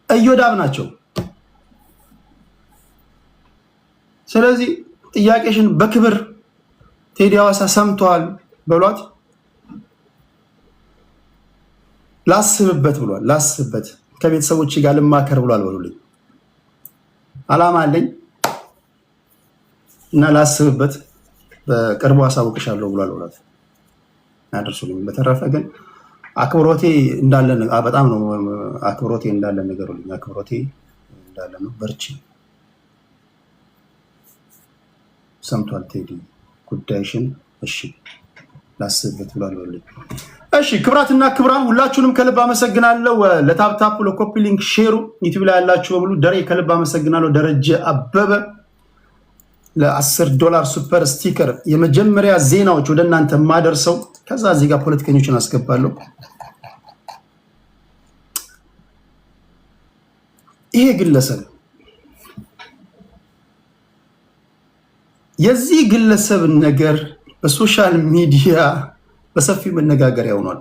እዮዳብ ናቸው። ስለዚህ ጥያቄሽን በክብር ቴዲ አዋሳ ሰምቷል በሏት። ላስብበት ብሏል። ላስብበት ከቤተሰቦች ጋር ልማከር ብሏል በሉልኝ። አላማ አለኝ እና ላስብበት በቅርቡ አሳውቅሻለሁ ብሏል በሏት። ያደርሱልኝ። በተረፈ ግን አክብሮቴ እንዳለ በጣም ነው አክብሮቴ እንዳለ ነገሩልኝ። አክብሮቴ እንዳለ ነው። በርቺ። ሰምቷል ቴዲ ጉዳይሽን። እሺ ላስብበት ብሏል በሉልኝ። እሺ ክብራትና ክብራን ሁላችሁንም ከልብ አመሰግናለሁ። ለታፕታፑ ለኮፒ ሊንክ ሼሩ ዩቲዩብ ላይ ያላችሁ በሙሉ ደሬ ከልብ አመሰግናለሁ። ደረጀ አበበ ለ$10 ሱፐር ስቲከር የመጀመሪያ ዜናዎች ወደ እናንተ ማደርሰው። ከዛ እዚህ ጋር ፖለቲከኞችን አስገባለሁ። ይሄ ግለሰብ የዚህ ግለሰብ ነገር በሶሻል ሚዲያ በሰፊው መነጋገሪያ ሆኗል።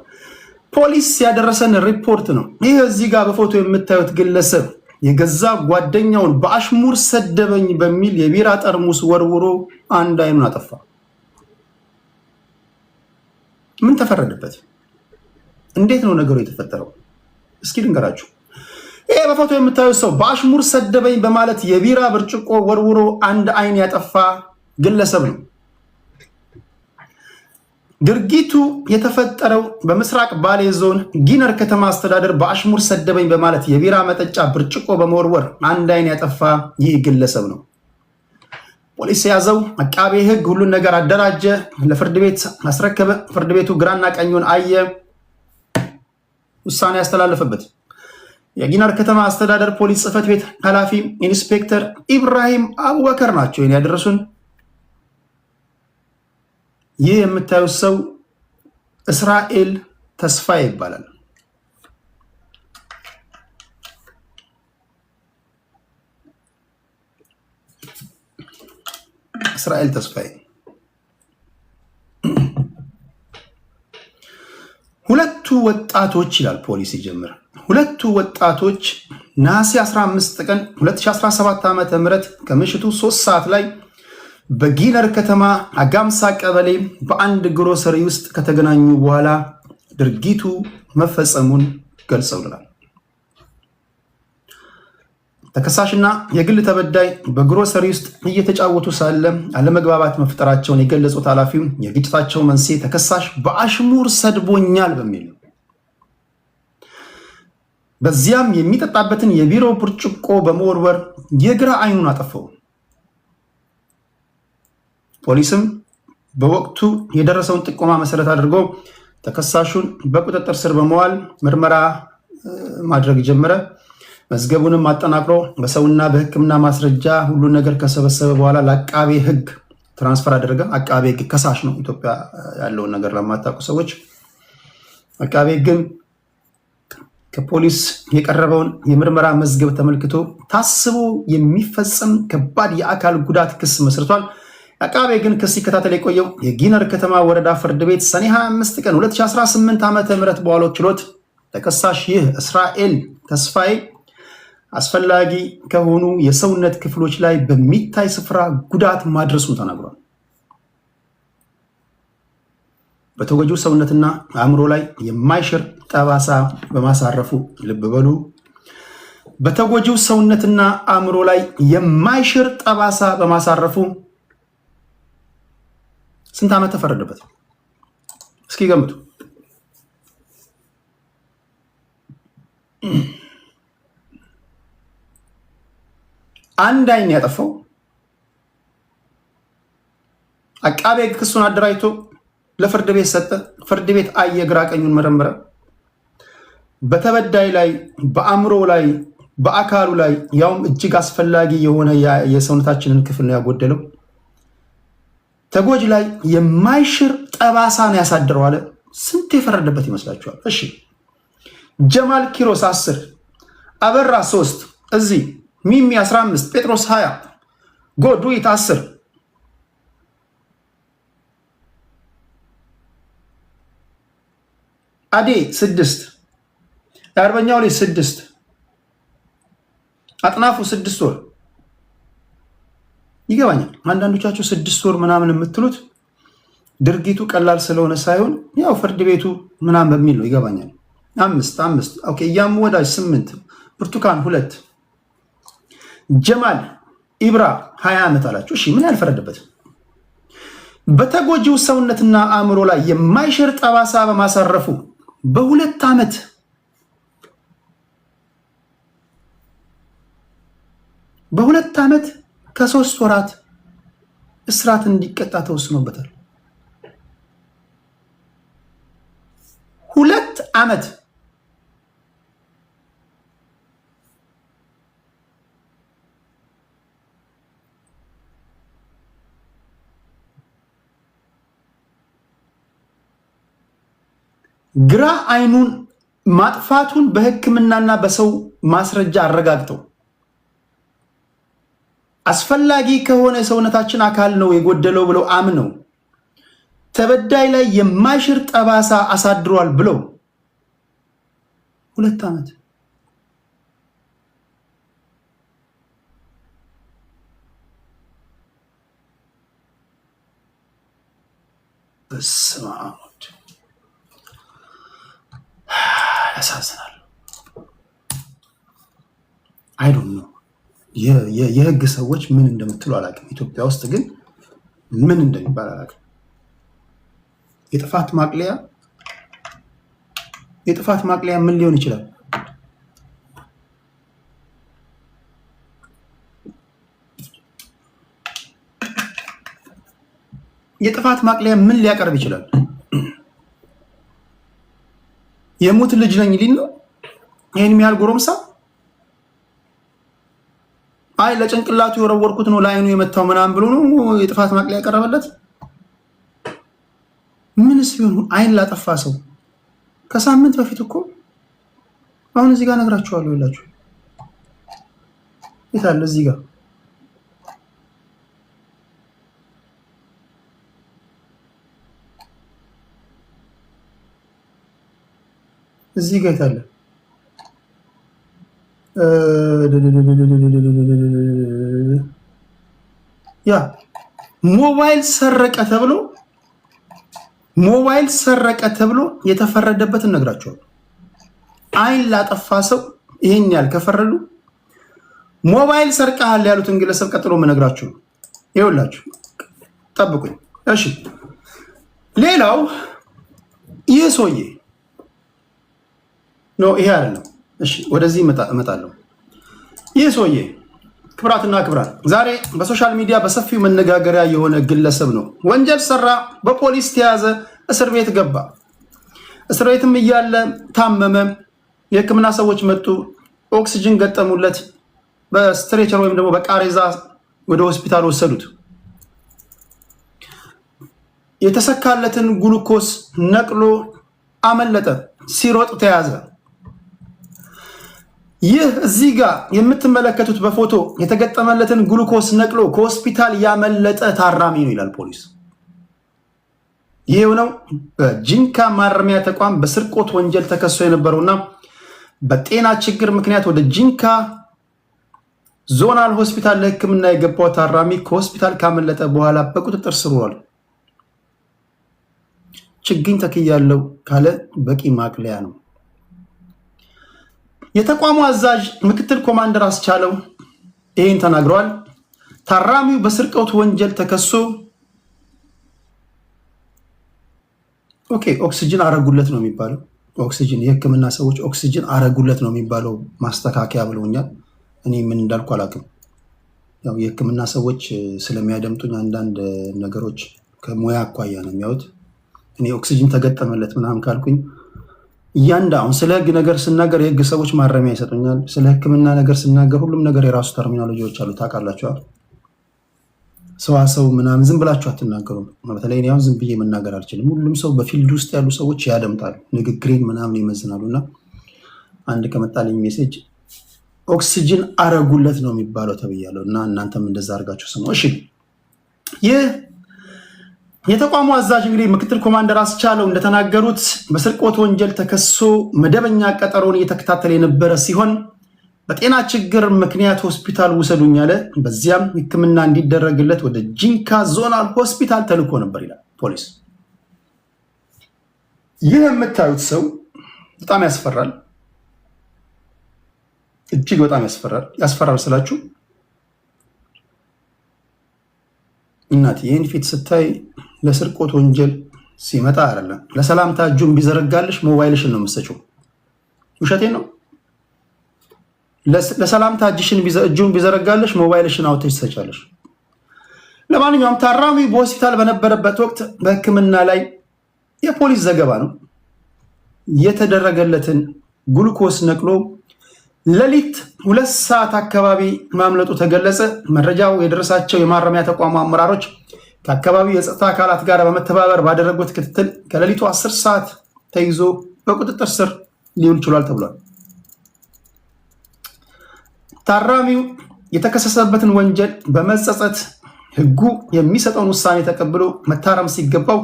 ፖሊስ ያደረሰን ሪፖርት ነው። ይህ እዚህ ጋር በፎቶ የምታዩት ግለሰብ የገዛ ጓደኛውን በአሽሙር ሰደበኝ በሚል የቢራ ጠርሙስ ወርውሮ አንድ አይኑን አጠፋ። ምን ተፈረደበት? እንዴት ነው ነገሩ የተፈጠረው? እስኪ ልንገራችሁ። ይሄ በፎቶ የምታዩት ሰው በአሽሙር ሰደበኝ በማለት የቢራ ብርጭቆ ወርውሮ አንድ አይን ያጠፋ ግለሰብ ነው። ድርጊቱ የተፈጠረው በምስራቅ ባሌ ዞን ጊነር ከተማ አስተዳደር በአሽሙር ሰደበኝ በማለት የቢራ መጠጫ ብርጭቆ በመወርወር አንድ አይን ያጠፋ ይህ ግለሰብ ነው። ፖሊስ የያዘው አቃቤ ሕግ ሁሉን ነገር አደራጀ፣ ለፍርድ ቤት አስረከበ። ፍርድ ቤቱ ግራና ቀኙን አየ፣ ውሳኔ ያስተላለፈበት። የጊነር ከተማ አስተዳደር ፖሊስ ጽሕፈት ቤት ኃላፊ ኢንስፔክተር ኢብራሂም አቡበከር ናቸው ይህን ያደረሱን። ይህ የምታዩት ሰው እስራኤል ተስፋዬ ይባላል። እስራኤል ተስፋዬ ሁለቱ ወጣቶች ይላል ፖሊስ ይጀምር። ሁለቱ ወጣቶች ነሐሴ 15 ቀን 2017 ዓ.ም ከምሽቱ 3 ሰዓት ላይ በጊነር ከተማ አጋምሳ ቀበሌ በአንድ ግሮሰሪ ውስጥ ከተገናኙ በኋላ ድርጊቱ መፈጸሙን ገልጸውልናል። ተከሳሽና የግል ተበዳይ በግሮሰሪ ውስጥ እየተጫወቱ ሳለ አለመግባባት መፍጠራቸውን የገለጹት ኃላፊው የግጭታቸው መንስኤ ተከሳሽ በአሽሙር ሰድቦኛል በሚል ነው። በዚያም የሚጠጣበትን የቢሮ ብርጭቆ በመወርወር የግራ አይኑን አጠፋው። ፖሊስም በወቅቱ የደረሰውን ጥቆማ መሰረት አድርጎ ተከሳሹን በቁጥጥር ስር በመዋል ምርመራ ማድረግ ጀመረ። መዝገቡንም አጠናክሮ በሰውና በሕክምና ማስረጃ ሁሉን ነገር ከሰበሰበ በኋላ ለአቃቤ ሕግ ትራንስፈር አደረገ። አቃቤ ሕግ ከሳሽ ነው። ኢትዮጵያ ያለውን ነገር ለማታውቁ ሰዎች አቃቤ ሕግም ከፖሊስ የቀረበውን የምርመራ መዝገብ ተመልክቶ ታስቦ የሚፈጸም ከባድ የአካል ጉዳት ክስ መስርቷል። አቃቤ ግን ክስ ሲከታተል የቆየው የጊነር ከተማ ወረዳ ፍርድ ቤት ሰኔ 25 ቀን 2018 ዓ.ም በዋለው ችሎት ተከሳሽ ይህ እስራኤል ተስፋዬ አስፈላጊ ከሆኑ የሰውነት ክፍሎች ላይ በሚታይ ስፍራ ጉዳት ማድረሱን ተናግሯል። በተጎጂው ሰውነትና አእምሮ ላይ የማይሽር ጠባሳ በማሳረፉ ልብ በሉ። በተጎጂው ሰውነትና አእምሮ ላይ የማይሽር ጠባሳ በማሳረፉ ስንት ዓመት ተፈረደበት? እስኪ ገምቱ። አንድ አይን ያጠፋው አቃቤ ክሱን አደራጅቶ ለፍርድ ቤት ሰጠ። ፍርድ ቤት አየ፣ ግራ ቀኙን መረመረ። በተበዳይ ላይ፣ በአእምሮ ላይ፣ በአካሉ ላይ ያውም እጅግ አስፈላጊ የሆነ የሰውነታችንን ክፍል ነው ያጎደለው። ተጎጂ ላይ የማይሽር ጠባሳ ነው ያሳደረው አለ። ስንት የፈረደበት ይመስላችኋል? እሺ ጀማል ኪሮስ 10፣ አበራ 3፣ እዚህ ሚሚ 15፣ ጴጥሮስ 20፣ ጎዱይት 10፣ አዴ 6፣ የአርበኛው ላይ 6፣ አጥናፉ 6 ወር። ይገባኛል። አንዳንዶቻችሁ 6 ወር ምናምን የምትሉት ድርጊቱ ቀላል ስለሆነ ሳይሆን ያው ፍርድ ቤቱ ምናምን በሚል ነው። ይገባኛል። 5 ኦኬ። እያሙ ወዳጅ 8፣ ብርቱካን 2፣ ጀማል ኢብራ 20 ዓመት አላችሁ። እሺ ምን ያልፈረደበት? በተጎጂው ሰውነትና አእምሮ ላይ የማይሽር ጠባሳ በማሳረፉ በ2 ዓመት በ2 ዓመት ከ3 ወራት እስራት እንዲቀጣ ተወስኖበታል። 2 ዓመት ግራ አይኑን ማጥፋቱን በሕክምናና በሰው ማስረጃ አረጋግጠው አስፈላጊ ከሆነ ሰውነታችን አካል ነው የጎደለው ብለው አምነው ተበዳይ ላይ የማይሽር ጠባሳ አሳድሯል ብለው 2 ዓመት በስማት ያሳዝናል። አይ ዶንት ኖ የህግ ሰዎች ምን እንደምትሉ አላውቅም። ኢትዮጵያ ውስጥ ግን ምን እንደሚባል አላውቅም። የጥፋት ማቅለያ ምን ሊሆን ይችላል? የጥፋት ማቅለያ ምን ሊያቀርብ ይችላል? የሙት ልጅ ነኝ ሊል ነው ይሄን የሚያህል ጎረምሳ? አይ ለጭንቅላቱ የወረወርኩት ነው ለአይኑ የመታው ምናምን ብሎ ነው የጥፋት ማቅለያ ያቀረበለት? ምንስ ቢሆን አይን ላጠፋ ሰው ከሳምንት በፊት እኮ አሁን እዚህ ጋር ነግራችኋለሁ ይላችሁ ይታል እዚህ ጋር እዚህ ጋር ይታል ያ ሞባይል ሰረቀ ተብሎ የተፈረደበትን ነግራቸዋል። አይን ላጠፋ ሰው ይሄን ያህል ከፈረዱ ሞባይል ሰርቀሃል ያሉትን ግለሰብ ቀጥሎ መነግራችሁ ይኸውላችሁ፣ ጠብቁኝ እሺ። ሌላው ይህ ሰውዬ ነው ይሄ አይደለም። እሺ ወደዚህ እመጣለሁ። ይህ ሰውዬ ክብራትና ክብራት ዛሬ በሶሻል ሚዲያ በሰፊው መነጋገሪያ የሆነ ግለሰብ ነው። ወንጀል ሰራ፣ በፖሊስ ተያዘ፣ እስር ቤት ገባ። እስር ቤትም እያለ ታመመ። የሕክምና ሰዎች መጡ፣ ኦክሲጅን ገጠሙለት፣ በስትሬቸር ወይም ደግሞ በቃሬዛ ወደ ሆስፒታል ወሰዱት። የተሰካለትን ግሉኮስ ነቅሎ አመለጠ። ሲሮጥ ተያዘ። ይህ እዚህ ጋር የምትመለከቱት በፎቶ የተገጠመለትን ግሉኮስ ነቅሎ ከሆስፒታል ያመለጠ ታራሚ ነው ይላል ፖሊስ። ይህ ነው በጂንካ ማረሚያ ተቋም በስርቆት ወንጀል ተከሶ የነበረውና በጤና ችግር ምክንያት ወደ ጂንካ ዞናል ሆስፒታል ለሕክምና የገባው ታራሚ ከሆስፒታል ካመለጠ በኋላ በቁጥጥር ስር ውሏል። ችግኝ ተክያለው ካለ በቂ ማቅለያ ነው። የተቋሙ አዛዥ ምክትል ኮማንደር አስቻለው ይሄን ተናግረዋል። ታራሚው በስርቆት ወንጀል ተከሶ ኦክሲጅን አረጉለት ነው የሚባለው። ኦክሲጅን የህክምና ሰዎች ኦክሲጅን አረጉለት ነው የሚባለው። ማስተካከያ ብለውኛል። እኔ ምን እንዳልኩ አላውቅም። ያው የህክምና ሰዎች ስለሚያደምጡኝ አንዳንድ ነገሮች ከሙያ አኳያ ነው የሚያዩት። እኔ ኦክሲጅን ተገጠመለት ምናምን ካልኩኝ አሁን ስለ ህግ ነገር ስናገር የህግ ሰዎች ማረሚያ ይሰጡኛል። ስለ ህክምና ነገር ስናገር ሁሉም ነገር የራሱ ተርሚኖሎጂዎች አሉ። ታውቃላችኋል። ሰዋሰው ምናምን ዝም ብላችሁ አትናገሩም። በተለይ እኔ አሁን ዝም ብዬ መናገር አልችልም። ሁሉም ሰው በፊልድ ውስጥ ያሉ ሰዎች ያደምጣሉ፣ ንግግሬን ምናምን ይመዝናሉ። እና አንድ ከመጣልኝ ሜሴጅ ኦክሲጅን አረጉለት ነው የሚባለው ተብያለሁ። እና እናንተም እንደዛ አድርጋችሁ ስሙ እሺ። ይህ የተቋሙ አዛዥ እንግዲህ ምክትል ኮማንደር አስቻለው እንደተናገሩት በስርቆት ወንጀል ተከሶ መደበኛ ቀጠሮን እየተከታተለ የነበረ ሲሆን በጤና ችግር ምክንያት ሆስፒታል ውሰዱኝ አለ። በዚያም ሕክምና እንዲደረግለት ወደ ጂንካ ዞናል ሆስፒታል ተልኮ ነበር ይላል ፖሊስ። ይህ የምታዩት ሰው በጣም ያስፈራል፣ እጅግ በጣም ያስፈራል። ያስፈራል ስላችሁ እናት ይህን ፊት ስታይ ለስርቆት ወንጀል ሲመጣ አይደለም። ለሰላምታ እጁን ቢዘረጋልሽ ሞባይልሽን ነው የምትሰጪው። ውሸቴን ነው። ለሰላምታ እጁን ቢዘረጋልሽ ሞባይልሽን አውጥተሽ ትሰጫለሽ። ለማንኛውም ታራሚ በሆስፒታል በነበረበት ወቅት በሕክምና ላይ የፖሊስ ዘገባ ነው የተደረገለትን ግሉኮስ ነቅሎ ሌሊት 2 ሰዓት አካባቢ ማምለጡ ተገለጸ። መረጃው የደረሳቸው የማረሚያ ተቋሙ አመራሮች ከአካባቢው የጸጥታ አካላት ጋር በመተባበር ባደረጉት ክትትል ከሌሊቱ 10 ሰዓት ተይዞ በቁጥጥር ስር ሊውል ችሏል ተብሏል። ታራሚው የተከሰሰበትን ወንጀል በመጸጸት ህጉ የሚሰጠውን ውሳኔ ተቀብሎ መታረም ሲገባው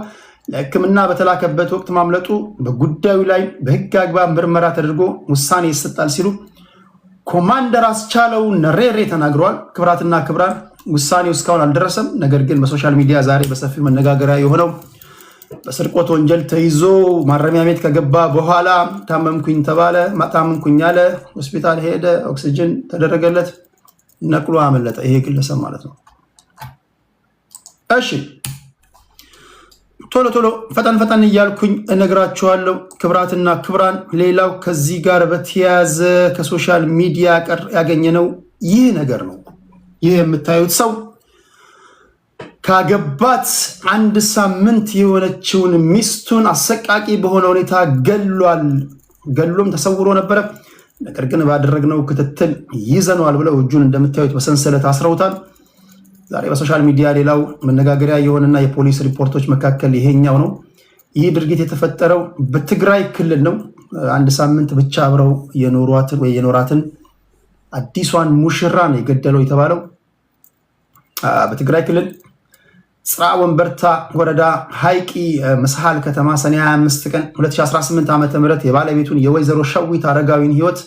ለሕክምና በተላከበት ወቅት ማምለጡ በጉዳዩ ላይ በህግ አግባብ ምርመራ ተደርጎ ውሳኔ ይሰጣል ሲሉ ኮማንደር አስቻለው ነሬሬ ተናግረዋል። ክብራትና ክብራን ውሳኔው እስካሁን አልደረሰም። ነገር ግን በሶሻል ሚዲያ ዛሬ በሰፊው መነጋገሪያ የሆነው በስርቆት ወንጀል ተይዞ ማረሚያ ቤት ከገባ በኋላ ታመምኩኝ ተባለ፣ ታመምኩኝ አለ፣ ሆስፒታል ሄደ፣ ኦክሲጅን ተደረገለት፣ ነቅሎ አመለጠ። ይሄ ግለሰብ ማለት ነው። እሺ ቶሎ ቶሎ ፈጠን ፈጠን እያልኩኝ እነግራችኋለሁ ክብራትና ክብራን። ሌላው ከዚህ ጋር በተያያዘ ከሶሻል ሚዲያ ቀር ያገኘነው ይህ ነገር ነው። ይህ የምታዩት ሰው ካገባት 1 ሳምንት የሆነችውን ሚስቱን አሰቃቂ በሆነ ሁኔታ ገሏል። ገሎም ተሰውሮ ነበረ። ነገር ግን ባደረግነው ክትትል ይዘነዋል ብለው እጁን እንደምታዩት በሰንሰለት አስረውታል። ዛሬ በሶሻል ሚዲያ ሌላው መነጋገሪያ የሆነና የፖሊስ ሪፖርቶች መካከል ይሄኛው ነው። ይህ ድርጊት የተፈጠረው በትግራይ ክልል ነው። 1 ሳምንት ብቻ አብረው የኖራትን አዲሷን ሙሽራ ነው የገደለው የተባለው በትግራይ ክልል ጽራ ወንበርታ ወረዳ ሀይቂ መስሃል ከተማ ሰኔ 25 ቀን 2018 ዓ.ም የባለቤቱን የወይዘሮ ሸዊት አረጋዊን ህይወት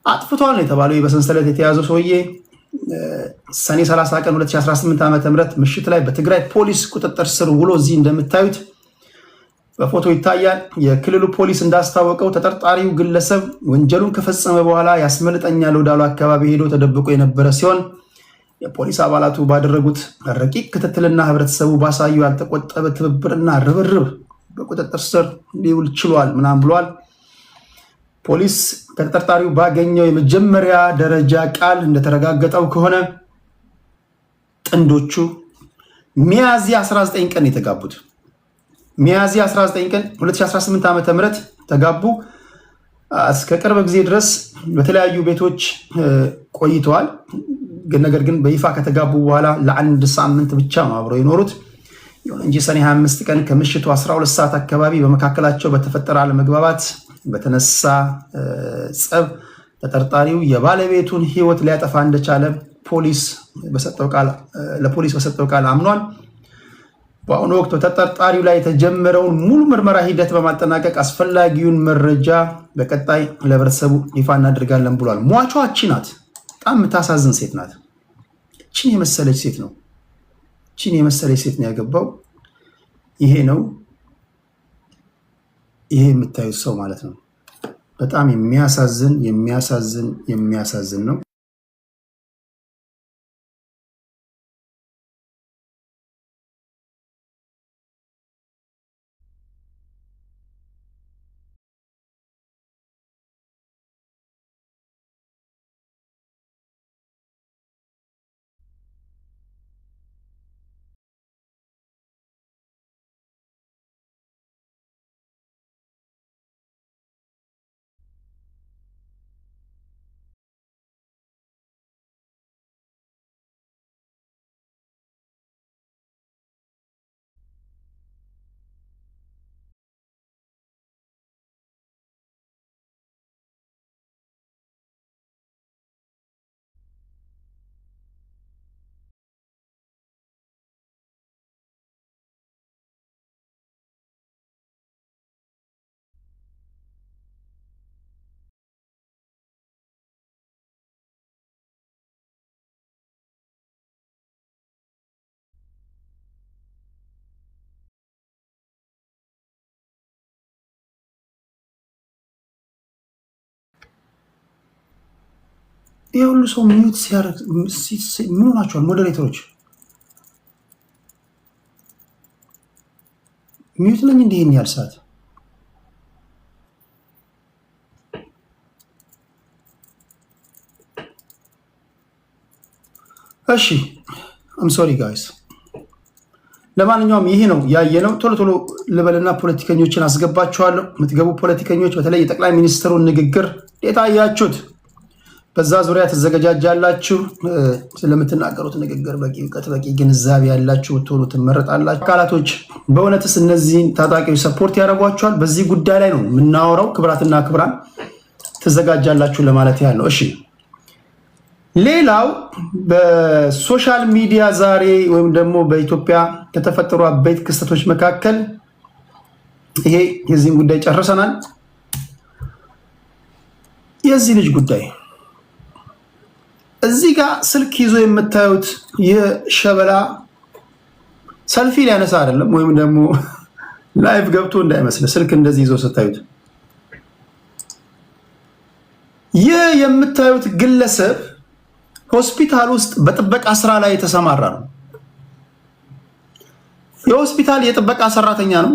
አጥፍቷል ነው የተባለው። በሰንሰለት የተያዘው ሰውዬ ሰኔ 30 ቀን 2018 ዓ.ም ምሽት ላይ በትግራይ ፖሊስ ቁጥጥር ስር ውሎ እዚህ እንደምታዩት በፎቶ ይታያል። የክልሉ ፖሊስ እንዳስታወቀው ተጠርጣሪው ግለሰብ ወንጀሉን ከፈጸመ በኋላ ያስመልጠኛል ወዳሉ አካባቢ ሄዶ ተደብቆ የነበረ ሲሆን የፖሊስ አባላቱ ባደረጉት ረቂቅ ክትትልና ህብረተሰቡ ባሳዩ ያልተቆጠበ ትብብርና ርብርብ በቁጥጥር ስር ሊውል ችሏል ምናምን ብሏል። ፖሊስ ከተጠርጣሪው ባገኘው የመጀመሪያ ደረጃ ቃል እንደተረጋገጠው ከሆነ ጥንዶቹ ሚያዝያ 19 ቀን የተጋቡት ሚያዝያ 19 ቀን 2018 ዓ.ም ተጋቡ። እስከ ቅርብ ጊዜ ድረስ በተለያዩ ቤቶች ቆይተዋል። ነገር ግን በይፋ ከተጋቡ በኋላ ለ1 ሳምንት ብቻ ነው አብረው የኖሩት። ይሁን እንጂ ሰኔ 25 ቀን ከምሽቱ 12 ሰዓት አካባቢ በመካከላቸው በተፈጠረ አለመግባባት በተነሳ ጸብ ተጠርጣሪው የባለቤቱን ህይወት ሊያጠፋ እንደቻለ ለፖሊስ በሰጠው ቃል አምኗል። በአሁኑ ወቅት ተጠርጣሪው ላይ የተጀመረውን ሙሉ ምርመራ ሂደት በማጠናቀቅ አስፈላጊውን መረጃ በቀጣይ ለህብረተሰቡ ይፋ እናደርጋለን ብሏል። ሟቿ እቺ ናት። በጣም የምታሳዝን ሴት ናት። እቺን የመሰለች ሴት ነው ያገባው። ይሄ ነው ይሄ የምታዩት ሰው ማለት ነው። በጣም የሚያሳዝን ነው። ይሄ ሁሉ ሰው ሚዩት ሲያደርግ ምን ሆናችኋል? ሞዴሬተሮች ሚዩት ነኝ እንዴ? ይሄን ያህል ሰዓት እሺ፣ አም ሶሪ ጋይስ። ለማንኛውም ይሄ ነው ያየነው። ቶሎ ቶሎ ልበልና ፖለቲከኞችን አስገባችኋለሁ። የምትገቡ ፖለቲከኞች በተለይ የጠቅላይ ሚኒስትሩን ንግግር የታያችሁት በዛ ዙሪያ ተዘጋጃጃላችሁ። ስለምትናገሩት ንግግር በቂ እውቀት በቂ ግንዛቤ ያላችሁ ብትሆኑ ትመረጣላችሁ። አካላቶች በእውነትስ እነዚህን ታጣቂዎች ሰፖርት ያደርጓቸዋል? በዚህ ጉዳይ ላይ ነው የምናወራው። ክብራትና ክብራን ተዘጋጃላችሁ ለማለት ያህል ነው። እሺ ሌላው በሶሻል ሚዲያ ዛሬ ወይም ደግሞ በኢትዮጵያ ከተፈጠሩ አበይት ክስተቶች መካከል ይሄ የዚህን ጉዳይ ጨርሰናል። የዚህ ልጅ ጉዳይ እዚህ ጋር ስልክ ይዞ የምታዩት የሸበላ ሰልፊ ሊያነሳ አይደለም፣ ወይም ደግሞ ላይቭ ገብቶ እንዳይመስል ስልክ እንደዚህ ይዞ ስታዩት፣ ይህ የምታዩት ግለሰብ ሆስፒታል ውስጥ በጥበቃ ስራ ላይ የተሰማራ ነው። የሆስፒታል የጥበቃ ሰራተኛ ነው።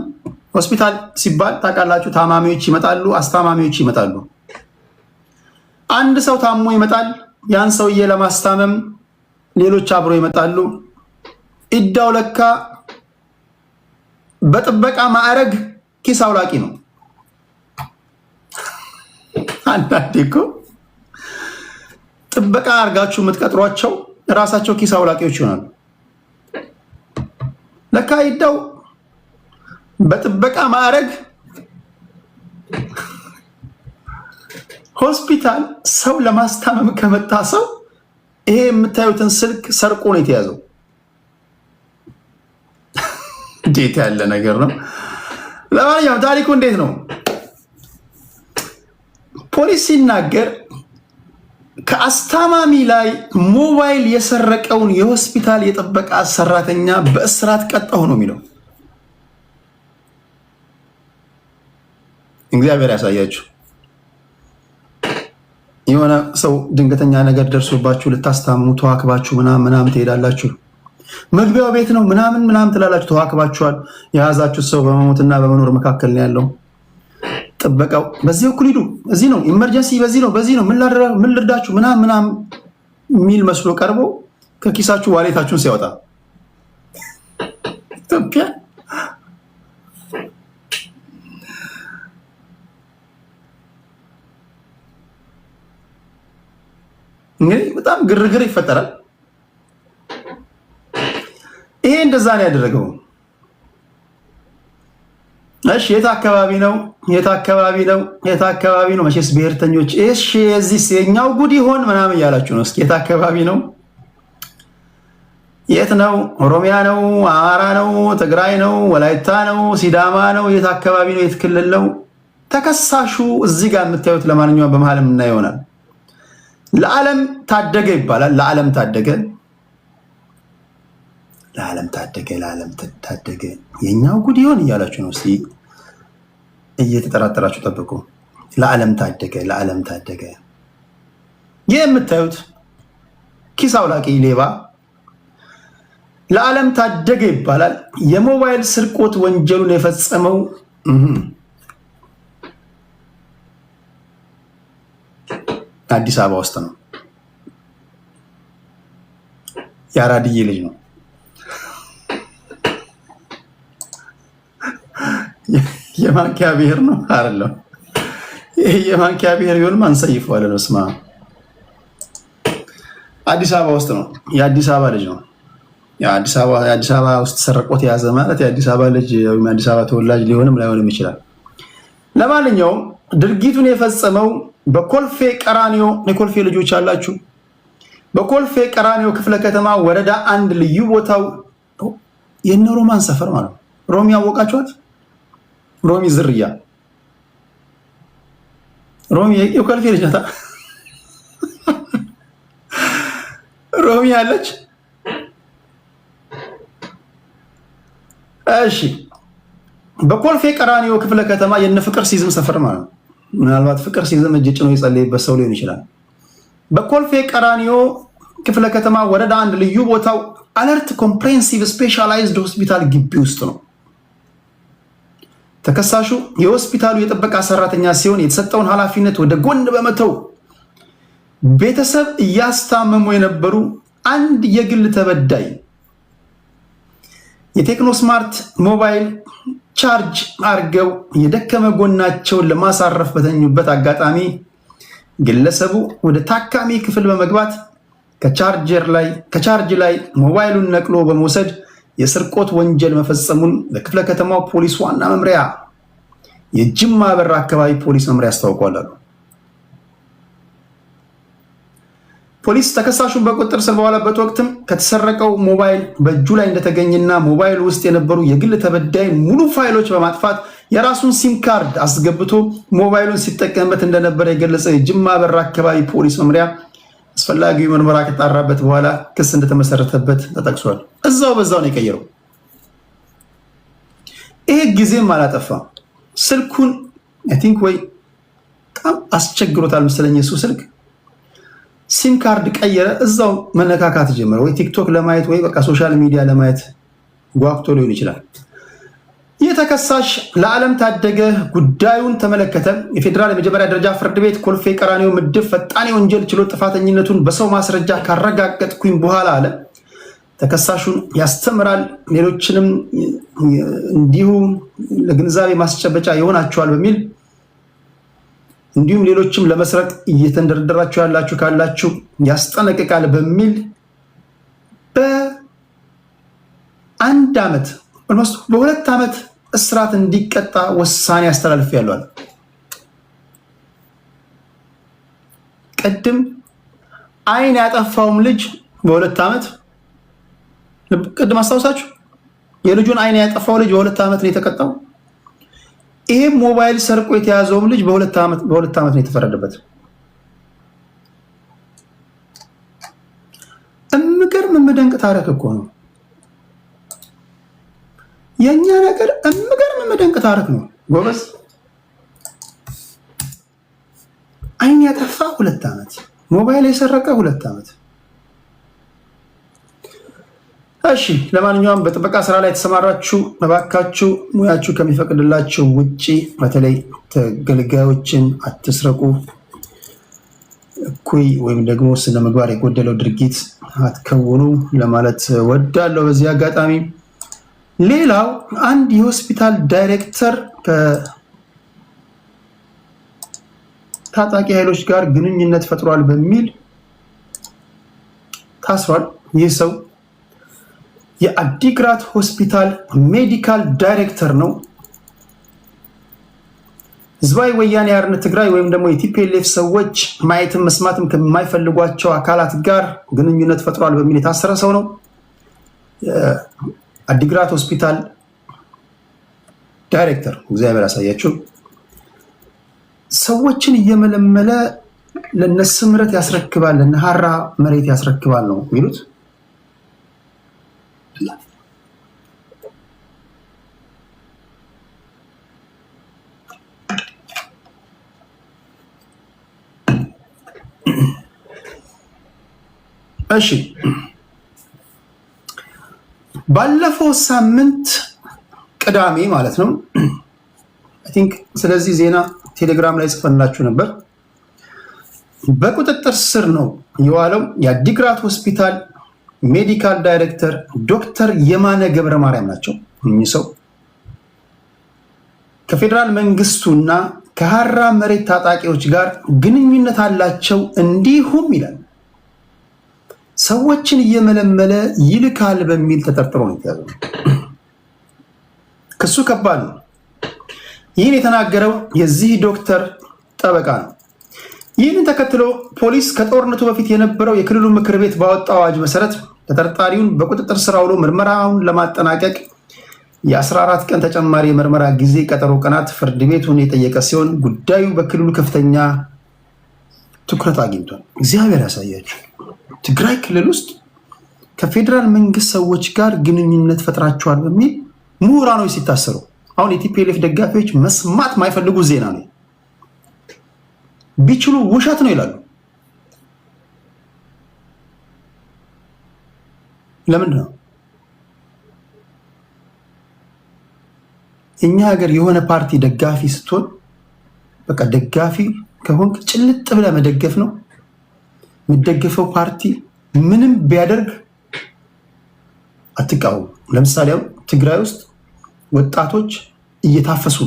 ሆስፒታል ሲባል ታውቃላችሁ፣ ታማሚዎች ይመጣሉ፣ አስታማሚዎች ይመጣሉ። አንድ ሰው ታሞ ይመጣል። ያን ሰውዬ ለማስታመም ሌሎች አብሮ ይመጣሉ። ኢዳው ለካ በጥበቃ ማዕረግ ኪስ አውላቂ ነው። አንዳንዴ እኮ ጥበቃ አድርጋችሁ የምትቀጥሯቸው ራሳቸው ኪስ አውላቂዎች ይሆናሉ። ለካ ኢዳው በጥበቃ ማዕረግ ሆስፒታል ሰው ለማስታመም ከመጣ ሰው ይሄ የምታዩትን ስልክ ሰርቆ ነው የተያዘው። እንዴት ያለ ነገር ነው! ለማንኛውም ታሪኩ እንዴት ነው? ፖሊስ ሲናገር ከአስታማሚ ላይ ሞባይል የሰረቀውን የሆስፒታል የጥበቃ ሰራተኛ በእስራት ቀጣሁ ነው የሚለው። እግዚአብሔር ያሳያችሁ። የሆነ ሰው ድንገተኛ ነገር ደርሶባችሁ ልታስታምሙ ተዋክባችሁ ምናምን ትሄዳላችሁ። መግቢያው ቤት ነው ምናምን ትላላችሁ። ተዋክባችኋል። የያዛችሁ ሰው በመሞትና በመኖር መካከል ነው ያለው። ጥበቃው በዚህ በኩል ሂዱ፣ እዚህ ነው ኢመርጀንሲ፣ በዚህ ነው ምን ልርዳችሁ ምናምን የሚል መስሎ ቀርቦ ከኪሳችሁ ዋሌታችሁን ሲያወጣ ኢትዮጵያ እንግዲህ በጣም ግርግር ይፈጠራል። ይሄ እንደዛ ነው ያደረገው። እሺ የት አካባቢ ነው? መቼስ ብሔርተኞች እሺ የዚህ የኛው ጉድ ይሆን ምናምን እያላችሁ ነው። እስኪ የት አካባቢ ነው? የት ነው? ኦሮሚያ ነው? አማራ ነው? ትግራይ ነው? ወላይታ ነው? ሲዳማ ነው? የት አካባቢ ነው? የት ክልል ነው? ተከሳሹ እዚህ ጋር የምታዩት ለማንኛውም በመሀል የምናየው ይሆናል። ለዓለም ታደገ ይባላል። ለዓለም ታደገ የኛው ጉድ ይሆን እያላችሁ ነው። እስኪ እየተጠራጠራችሁ ጠብቁ። ለዓለም ታደገ ይህ የምታዩት ኪስ አውላቂ ሌባ ለዓለም ታደገ ይባላል። የሞባይል ስርቆት ወንጀሉን የፈጸመው አዲስ አበባ ውስጥ ነው። የአራድዬ ልጅ ነው። የማንኪያ ብሔር ነው አይደለም። ይሄ የማንኪያ ብሔር ቢሆንም አንሰይፈዋለን። ስማ አዲስ አበባ ውስጥ ነው። የአዲስ አበባ ልጅ ነው። የአዲስ አበባ ውስጥ ሰረቆት የያዘ ማለት የአዲስ አበባ ልጅ ወይም የአዲስ አበባ ተወላጅ ሊሆንም ላይሆንም ይችላል። ለማንኛውም ድርጊቱን የፈጸመው በኮልፌ ቀራኒዮ የኮልፌ ልጆች አላችሁ። በኮልፌ ቀራኒዮ ክፍለ ከተማ ወረዳ 1 ልዩ ቦታው የነ ሮማን ሰፈር ማለት ነው። ሮሚ ያወቃችኋት? ሮሚ ዝርያ ሮሚ የኮልፌ ልጅ ናት። ሮሚ ያለች እሺ። በኮልፌ ቀራኒዮ ክፍለ ከተማ የነ ፍቅር ሲዝም ሰፈር ማለት ነው። ምናልባት ፍቅር ሲዝም እጅ ጭኖ የጸለየበት ሰው ሊሆን ይችላል። በኮልፌ ቀራኒዮ ክፍለ ከተማ ወረዳ 1 ልዩ ቦታው አለርት ኮምፕሬሄንሲቭ ስፔሻላይዝድ ሆስፒታል ግቢ ውስጥ ነው። ተከሳሹ የሆስፒታሉ የጥበቃ ሰራተኛ ሲሆን የተሰጠውን ኃላፊነት ወደ ጎን በመተው ቤተሰብ እያስታመሙ የነበሩ አንድ የግል ተበዳይ የቴክኖ ስማርት ሞባይል ቻርጅ አርገው የደከመ ጎናቸውን ለማሳረፍ በተኙበት አጋጣሚ ግለሰቡ ወደ ታካሚ ክፍል በመግባት ከቻርጅ ላይ ሞባይሉን ነቅሎ በመውሰድ የስርቆት ወንጀል መፈጸሙን ለክፍለ ከተማው ፖሊስ ዋና መምሪያ የጅማ በር አካባቢ ፖሊስ መምሪያ አስታውቋል። ፖሊስ ተከሳሹን በቁጥጥር ስር በዋለበት ወቅትም ከተሰረቀው ሞባይል በእጁ ላይ እንደተገኘና ሞባይል ውስጥ የነበሩ የግል ተበዳይን ሙሉ ፋይሎች በማጥፋት የራሱን ሲም ካርድ አስገብቶ ሞባይሉን ሲጠቀምበት እንደነበረ የገለጸው የጅማ በራ አካባቢ ፖሊስ መምሪያ አስፈላጊው ምርመራ ከጣራበት በኋላ ክስ እንደተመሰረተበት ተጠቅሷል። በዛው ነው የቀየረው። ይሄ ጊዜም አላጠፋም። ስልኩን አይ ቲንክ ወይ በጣም አስቸግሮታል መሰለኝ እሱ ስልክ ሲም ካርድ ቀየረ። እዛው መነካካት ጀመረ። ወይ ቲክቶክ ለማየት ወይ በቃ ሶሻል ሚዲያ ለማየት ጓጉቶ ሊሆን ይችላል። ይህ ተከሳሽ ለዓለም ታደገ ጉዳዩን ተመለከተ። የፌዴራል የመጀመሪያ ደረጃ ፍርድ ቤት ኮልፌ ቀራኒዮ ምድብ ፈጣን የወንጀል ችሎት ጥፋተኝነቱን በሰው ማስረጃ ካረጋገጥኩኝ በኋላ አለ ተከሳሹን ያስተምራል፣ ሌሎችንም እንዲሁ ለግንዛቤ ማስጨበጫ ይሆናቸዋል በሚል እንዲሁም ሌሎችም ለመስረቅ እየተንደረደራችሁ ያላችሁ ካላችሁ ያስጠነቅቃል በሚል በአንድ ዓመት በሁለት ዓመት እስራት እንዲቀጣ ውሳኔ አስተላልፌያለሁ። ቅድም አይን ያጠፋውም ልጅ በሁለት ዓመት ቅድም አስታውሳችሁ የልጁን አይን ያጠፋው ልጅ በሁለት ዓመት ነው የተቀጣው። ይሄ ሞባይል ሰርቆ የተያዘውም ልጅ በሁለት ዓመት ነው የተፈረደበት። እምገርም የምደንቅ ታሪክ እኮ ነው የኛ ነገር። እምገርም የምደንቅ ታሪክ ነው ጎበዝ። አይን ያጠፋ 2 ዓመት፣ ሞባይል የሰረቀ 2 ዓመት። እሺ ለማንኛውም በጥበቃ ስራ ላይ የተሰማራችሁ እባካችሁ ሙያችሁ ከሚፈቅድላችሁ ውጪ በተለይ ተገልጋዮችን አትስረቁ፣ እኩይ ወይም ደግሞ ስነ ምግባር የጎደለው ድርጊት አትከውኑ ለማለት ወዳለሁ በዚህ አጋጣሚ። ሌላው አንድ የሆስፒታል ዳይሬክተር ከታጣቂ ኃይሎች ጋር ግንኙነት ፈጥሯል በሚል ታስሯል። ይህ ሰው የአዲግራት ሆስፒታል ሜዲካል ዳይሬክተር ነው። ህዝባዊ ወያኔ ሓርነት ትግራይ ወይም ደግሞ የቲፒኤልኤፍ ሰዎች ማየትም መስማትም ከማይፈልጓቸው አካላት ጋር ግንኙነት ፈጥሯል በሚል የታሰረ ሰው ነው። አዲግራት ሆስፒታል ዳይሬክተር እግዚአብሔር ያሳያችሁ። ሰዎችን እየመለመለ ለነስምረት ያስረክባል፣ ለነሐራ መሬት ያስረክባል ነው የሚሉት። እሺ ባለፈው ሳምንት ቅዳሜ ማለት ነው አይ ቲንክ ስለዚህ ዜና ቴሌግራም ላይ ጽፈንላችሁ ነበር። በቁጥጥር ስር ነው የዋለው የአዲግራት ሆስፒታል ሜዲካል ዳይሬክተር ዶክተር የማነ ገብረ ማርያም ናቸው። እኚህ ሰው ከፌዴራል መንግስቱና ከሐራ መሬት ታጣቂዎች ጋር ግንኙነት አላቸው፣ እንዲሁም ይላል ሰዎችን እየመለመለ ይልካል በሚል ተጠርጥሮ ነው የተያዘው። ክሱ ከባድ ነው። ይህን የተናገረው የዚህ ዶክተር ጠበቃ ነው። ይህንን ተከትሎ ፖሊስ ከጦርነቱ በፊት የነበረው የክልሉ ምክር ቤት ባወጣው አዋጅ መሰረት ተጠርጣሪውን በቁጥጥር ስር አውሎ ምርመራውን ለማጠናቀቅ የ14 ቀን ተጨማሪ የምርመራ ጊዜ ቀጠሮ ቀናት ፍርድ ቤቱን የጠየቀ ሲሆን ጉዳዩ በክልሉ ከፍተኛ ትኩረት አግኝቷል። እግዚአብሔር ያሳያችሁ። ትግራይ ክልል ውስጥ ከፌዴራል መንግስት ሰዎች ጋር ግንኙነት ፈጥራቸዋል በሚል ምሁራኖች ሲታሰሩ፣ አሁን የቲፒኤልኤፍ ደጋፊዎች መስማት ማይፈልጉ ዜና ነው። ቢችሉ ውሸት ነው ይላሉ። ለምንድን ነው እኛ ሀገር የሆነ ፓርቲ ደጋፊ ስትሆን በቃ ደጋፊ ከሆንክ ጭልጥ ብለህ መደገፍ ነው። የሚደገፈው ፓርቲ ምንም ቢያደርግ አትቃወሙ። ለምሳሌ ትግራይ ውስጥ ወጣቶች እየታፈሱ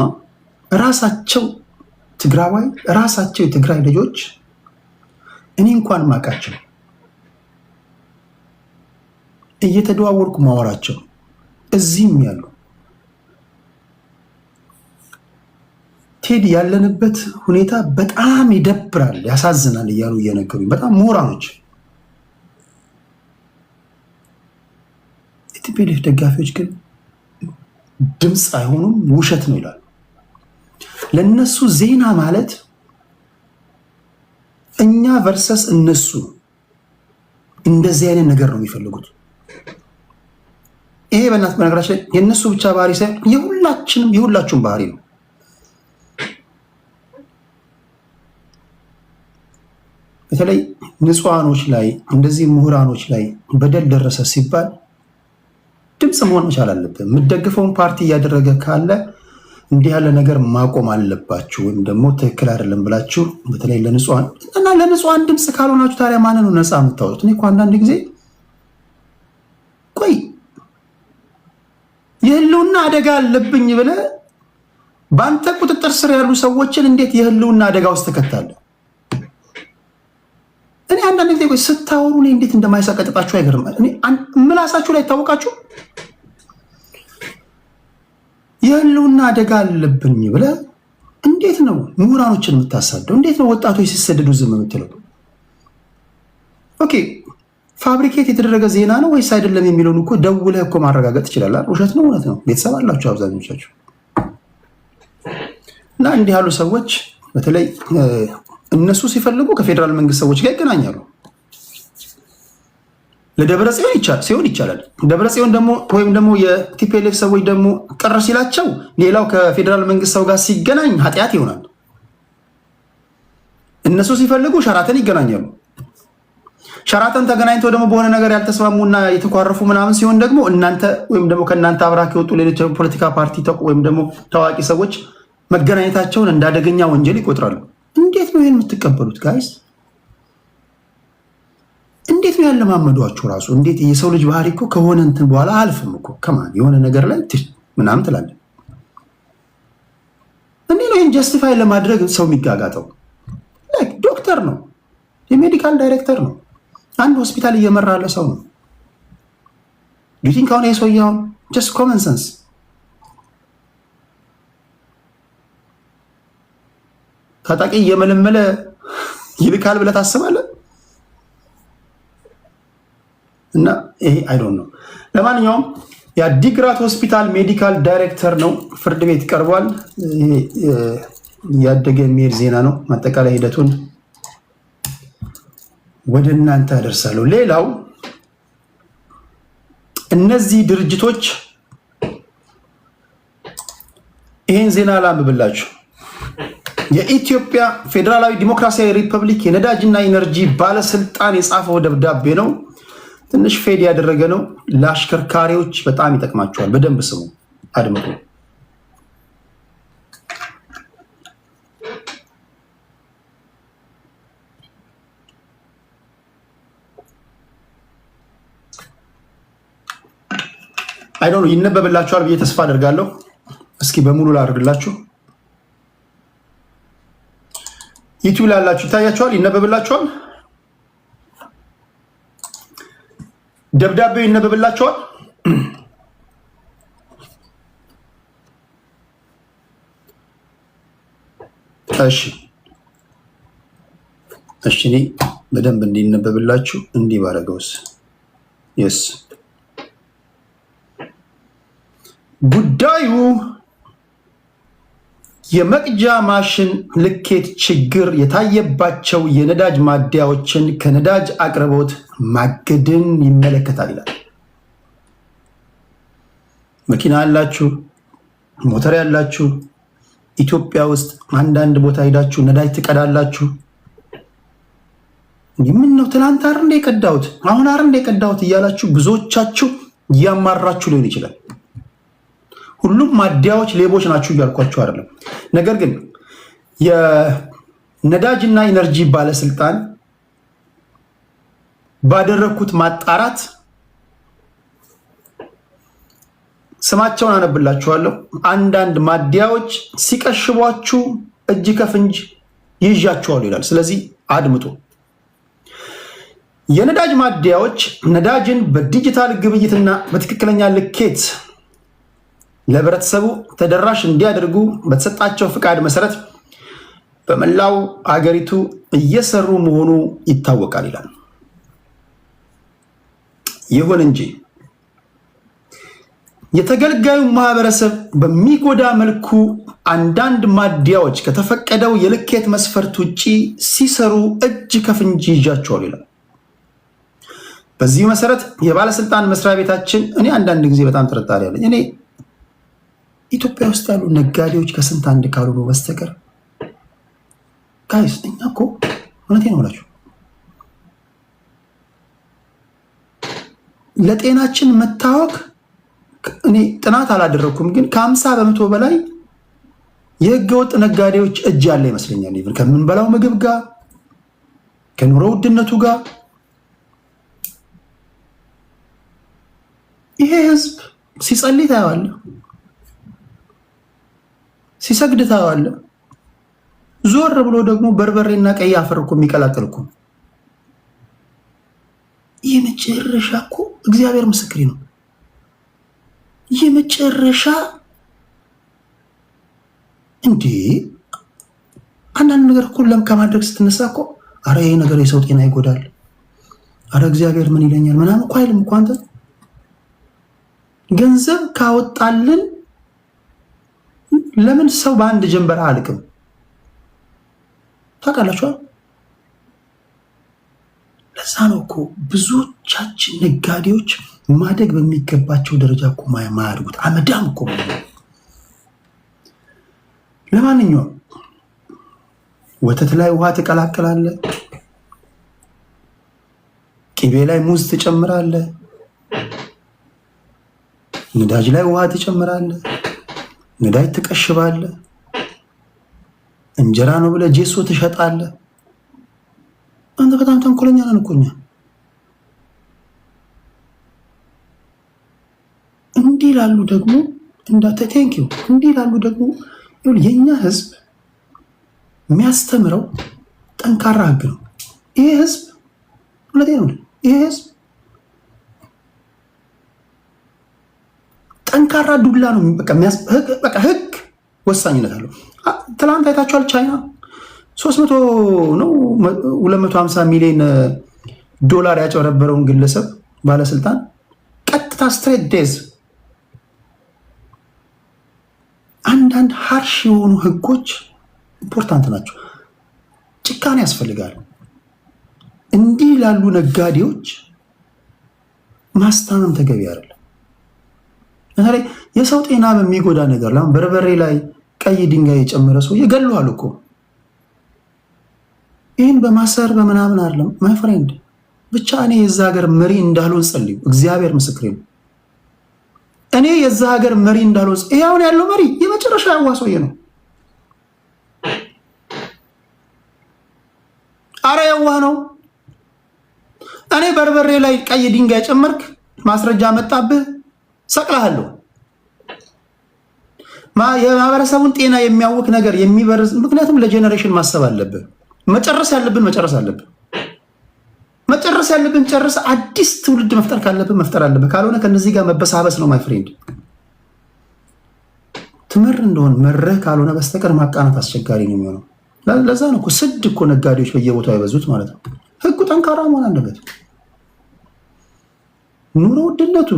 ነው። ራሳቸው ትግራዋይ ራሳቸው የትግራይ ልጆች እኔ እንኳን ማቃቸው እየተደዋወርኩ ማወራቸው እዚህም ያሉ ቴዲ ያለንበት ሁኔታ በጣም ይደብራል፣ ያሳዝናል እያሉ እየነገሩኝ በጣም ምሁራኖች የቲፒኤልኤፍ ደጋፊዎች ግን ድምፅ አይሆኑም፣ ውሸት ነው ይላሉ። ለነሱ ዜና ማለት እኛ ቨርሰስ እነሱ እንደዚህ አይነት ነገር ነው የሚፈልጉት። ይሄ በነገራችን ላይ የእነሱ ብቻ ባህሪ ሳይሆን የሁላችሁም ባህሪ ነው። በተለይ ንጹሃኖች ላይ እንደዚህ ምሁራኖች ላይ በደል ደረሰ ሲባል ድምፅ መሆን መቻል አለብን። የምትደግፈውን ፓርቲ እያደረገ ካለ እንዲህ ያለ ነገር ማቆም አለባችሁ፣ ወይም ደግሞ ትክክል አይደለም ብላችሁ በተለይ ለንጹሃን እና ለንጹሃን ድምፅ ካልሆናችሁ ታዲያ ማንን ነው ነፃ የምታወጡት? እኔ እኮ አንዳንድ ጊዜ ቆይ የህልውና አደጋ አለብኝ ብለህ በአንተ ቁጥጥር ስር ያሉ ሰዎችን እንዴት የህልውና አደጋ ውስጥ ተከታለህ? እኔ አንዳንድ ጊዜ ቆይ ስታወሩ እኔ እንዴት እንደማይሰቀጥጣችሁ አይገርምም። እኔ ምላሳችሁ ላይ ታወቃችሁ የህልውና አደጋ አለብኝ ብለህ እንዴት ነው ምሁራኖችን የምታሳደው? እንዴት ነው ወጣቶች ሲሰደዱ ዝም የምትለው? ኦኬ ፋብሪኬት የተደረገ ዜና ነው ወይስ አይደለም የሚለውን እኮ ደውለህ እኮ ማረጋገጥ ትችላለህ። ውሸት ነው እውነት ነው? ቤተሰብ አላችሁ አብዛኞቻችሁ። እና እንዲህ ያሉ ሰዎች በተለይ እነሱ ሲፈልጉ ከፌዴራል መንግስት ሰዎች ጋር ይገናኛሉ። ለደብረ ጽዮን ይቻላል። ደብረ ጽዮን ደግሞ ወይም ደግሞ የቲፒኤልኤፍ ሰዎች ደግሞ ቅር ሲላቸው ሌላው ከፌዴራል መንግስት ሰው ጋር ሲገናኝ ኃጢአት ይሆናል። እነሱ ሲፈልጉ ሸራተን ይገናኛሉ። ሸራተን ተገናኝተው ደግሞ በሆነ ነገር ያልተስማሙና የተኳረፉ ምናምን ሲሆን ደግሞ እናንተ ወይም ደግሞ ከእናንተ አብራክ የወጡ ሌሎች ፖለቲካ ፓርቲ ወይም ደግሞ ታዋቂ ሰዎች መገናኘታቸውን እንዳደገኛ ወንጀል ይቆጥራሉ። እንዴት ነው ይህን የምትቀበሉት ጋይስ? እንዴት ነው ያለማመዷችሁ ራሱ? እንዴት የሰው ልጅ ባህሪ እኮ ከሆነ እንትን በኋላ አልፍም እኮ ከማን የሆነ ነገር ላይ ምናምን ትላለህ። እንዴ ነው ይህን ጀስቲፋይ ለማድረግ ሰው የሚጋጋጠው? ዶክተር ነው፣ የሜዲካል ዳይሬክተር ነው፣ አንድ ሆስፒታል እየመራ ያለ ሰው ነው። ዩቲንክ አሁን የሰውየውን ጀስት ኮመን ሰንስ ታጣቂ እየመለመለ ይልካል ብለህ ታስባለህ? እና ይሄ አይ ዶንት ኖ። ለማንኛውም የአዲግራት ሆስፒታል ሜዲካል ዳይሬክተር ነው፣ ፍርድ ቤት ቀርቧል። ያደገ የሚሄድ ዜና ነው። አጠቃላይ ሂደቱን ወደ እናንተ አደርሳለሁ። ሌላው እነዚህ ድርጅቶች ይህን ዜና ላንብብላችሁ። የኢትዮጵያ ፌዴራላዊ ዲሞክራሲያዊ ሪፐብሊክ የነዳጅና ኢነርጂ ባለስልጣን የጻፈው ደብዳቤ ነው። ትንሽ ፌድ ያደረገ ነው። ለአሽከርካሪዎች በጣም ይጠቅማቸዋል። በደንብ ስሙ፣ አድምጡ። አይዶን ይነበብላችኋል ብዬ ተስፋ አደርጋለሁ። እስኪ በሙሉ ላድርግላችሁ። ዩቲዩብ ላላችሁ ይታያችኋል፣ ይነበብላችኋል። ደብዳቤው ይነበብላችኋል። እሺ እኔ በደንብ እንዲነበብላችሁ እንዲህ ባረገውስ? የስ ጉዳዩ የመቅጃ ማሽን ልኬት ችግር የታየባቸው የነዳጅ ማደያዎችን ከነዳጅ አቅርቦት ማገድን ይመለከታል ይላል። መኪና ያላችሁ፣ ሞተር ያላችሁ ኢትዮጵያ ውስጥ አንዳንድ ቦታ ሄዳችሁ ነዳጅ ትቀዳላችሁ። ምን ነው ትናንት አር እንደ የቀዳሁት አሁን አር እንደ የቀዳሁት እያላችሁ ብዙዎቻችሁ እያማራችሁ ሊሆን ይችላል። ሁሉም ማደያዎች ሌቦች ናችሁ እያልኳችሁ አይደለም። ነገር ግን የነዳጅና ኢነርጂ ባለስልጣን ባደረኩት ማጣራት ስማቸውን አነብላችኋለሁ። አንዳንድ ማደያዎች ሲቀሽቧችሁ እጅ ከፍንጅ ይዣችኋሉ ይላል። ስለዚህ አድምጡ። የነዳጅ ማደያዎች ነዳጅን በዲጂታል ግብይትና በትክክለኛ ልኬት ለህብረተሰቡ ተደራሽ እንዲያደርጉ በተሰጣቸው ፍቃድ መሰረት በመላው አገሪቱ እየሰሩ መሆኑ ይታወቃል ይላል። ይሁን እንጂ የተገልጋዩ ማህበረሰብ በሚጎዳ መልኩ አንዳንድ ማዲያዎች ከተፈቀደው የልኬት መስፈርት ውጪ ሲሰሩ እጅ ከፍንጅ ይዣቸዋል ይላል። በዚህ መሰረት የባለስልጣን መስሪያ ቤታችን እኔ አንዳንድ ጊዜ በጣም ጥርጣሬ አለኝ። እኔ ኢትዮጵያ ውስጥ ያሉ ነጋዴዎች ከስንት አንድ ካልሆኑ በስተቀር ጋይስ እኛ እኮ እውነቴን ነው የምላችሁ ለጤናችን መታወክ እኔ ጥናት አላደረኩም፣ ግን ከ50% በላይ የህገወጥ ነጋዴዎች እጅ ያለ ይመስለኛል። ይብን ከምንበላው ምግብ ጋር ከኑሮ ውድነቱ ጋር ይሄ ህዝብ ሲጸልይ ታየዋለህ፣ ሲሰግድ ታየዋለህ። ዞር ብሎ ደግሞ በርበሬና ቀይ አፈር እኮ የሚቀላቅል እኮ የመጨረሻ እኮ እግዚአብሔር ምስክሬ ነው። የመጨረሻ እንዴ አንዳንድ ነገር እኮ ከማድረግ ስትነሳ እኮ አረ ይሄ ነገር የሰው ጤና ይጎዳል፣ አረ እግዚአብሔር ምን ይለኛል ምናምን እኮ አይልም እኮ። አንተ ገንዘብ ካወጣልን ለምን ሰው በአንድ ጀንበር አልቅም? ታውቃላችኋል። ለዛ ነው እኮ ብዙዎቻችን ነጋዴዎች ማደግ በሚገባቸው ደረጃ እኮ ማያድጉት አመዳም እኮ። ለማንኛውም ወተት ላይ ውሃ ትቀላቅላለህ፣ ቅቤ ላይ ሙዝ ትጨምራለህ፣ ነዳጅ ላይ ውሃ ትጨምራለህ፣ ነዳጅ ትቀሽባለህ፣ እንጀራ ነው ብለህ ጄሶ ትሸጣለህ። አንተ በጣም ተንኮለኛ ነን እኮ እኛ። እንዲህ ላሉ ደግሞ ቴንኪው እንዲህ ላሉ ደግሞ የኛ ህዝብ የሚያስተምረው ጠንካራ ህግ ነው። ይሄ ህዝብ እውነቴን ነው፣ ይሄ ህዝብ ጠንካራ ዱላ ነው። በቃ ህግ ወሳኝነት አለው። ትላንት አይታችኋል። ቻይና 300 ነው 250 ሚሊዮን ዶላር ያጨበረበረውን ግለሰብ ባለስልጣን ቀጥታ ስትሬት ዴዝ። አንዳንድ ሃርሽ የሆኑ ህጎች ኢምፖርታንት ናቸው። ጭካኔ ያስፈልጋል። እንዲህ ላሉ ነጋዴዎች ማስታመም ተገቢ አይደለም። ለምሳሌ የሰው ጤና በሚጎዳ ነገር ላይ በርበሬ ላይ ቀይ ድንጋይ የጨመረ ሰው ይገሉሃል እኮ። ይህን በማሰር በምናምን አይደለም ማይ ፍሬንድ። ብቻ እኔ የዛ ሀገር መሪ እንዳልሆን ጸልዩ። እግዚአብሔር ምስክሬ ነው። እኔ የዛ ሀገር መሪ እንዳልሆን ይሄ አሁን ያለው መሪ የመጨረሻ ያዋሰውዬ ነው። አረ የዋህ ነው። እኔ በርበሬ ላይ ቀይ ድንጋይ ጨመርክ ማስረጃ መጣብህ ሰቅልሃለሁ። የማህበረሰቡን ጤና የሚያውክ ነገር የሚበርዝ። ምክንያቱም ለጄኔሬሽን ማሰብ አለብህ። መጨረስ ያለብን መጨረስ አለብን። መጨረስ ያለብን ጨርስ። አዲስ ትውልድ መፍጠር ካለብን መፍጠር አለብን። ካልሆነ ከነዚህ ጋር መበሳበስ ነው ማይ ፍሬንድ። ትምር እንደሆን መረህ ካልሆነ በስተቀር ማቃናት አስቸጋሪ ነው የሚሆነው። ለዛ ነው እኮ ስድ እኮ ነጋዴዎች በየቦታው የበዙት ማለት ነው። ህጉ ጠንካራ መሆን አለበት። ኑሮ ውድነቱ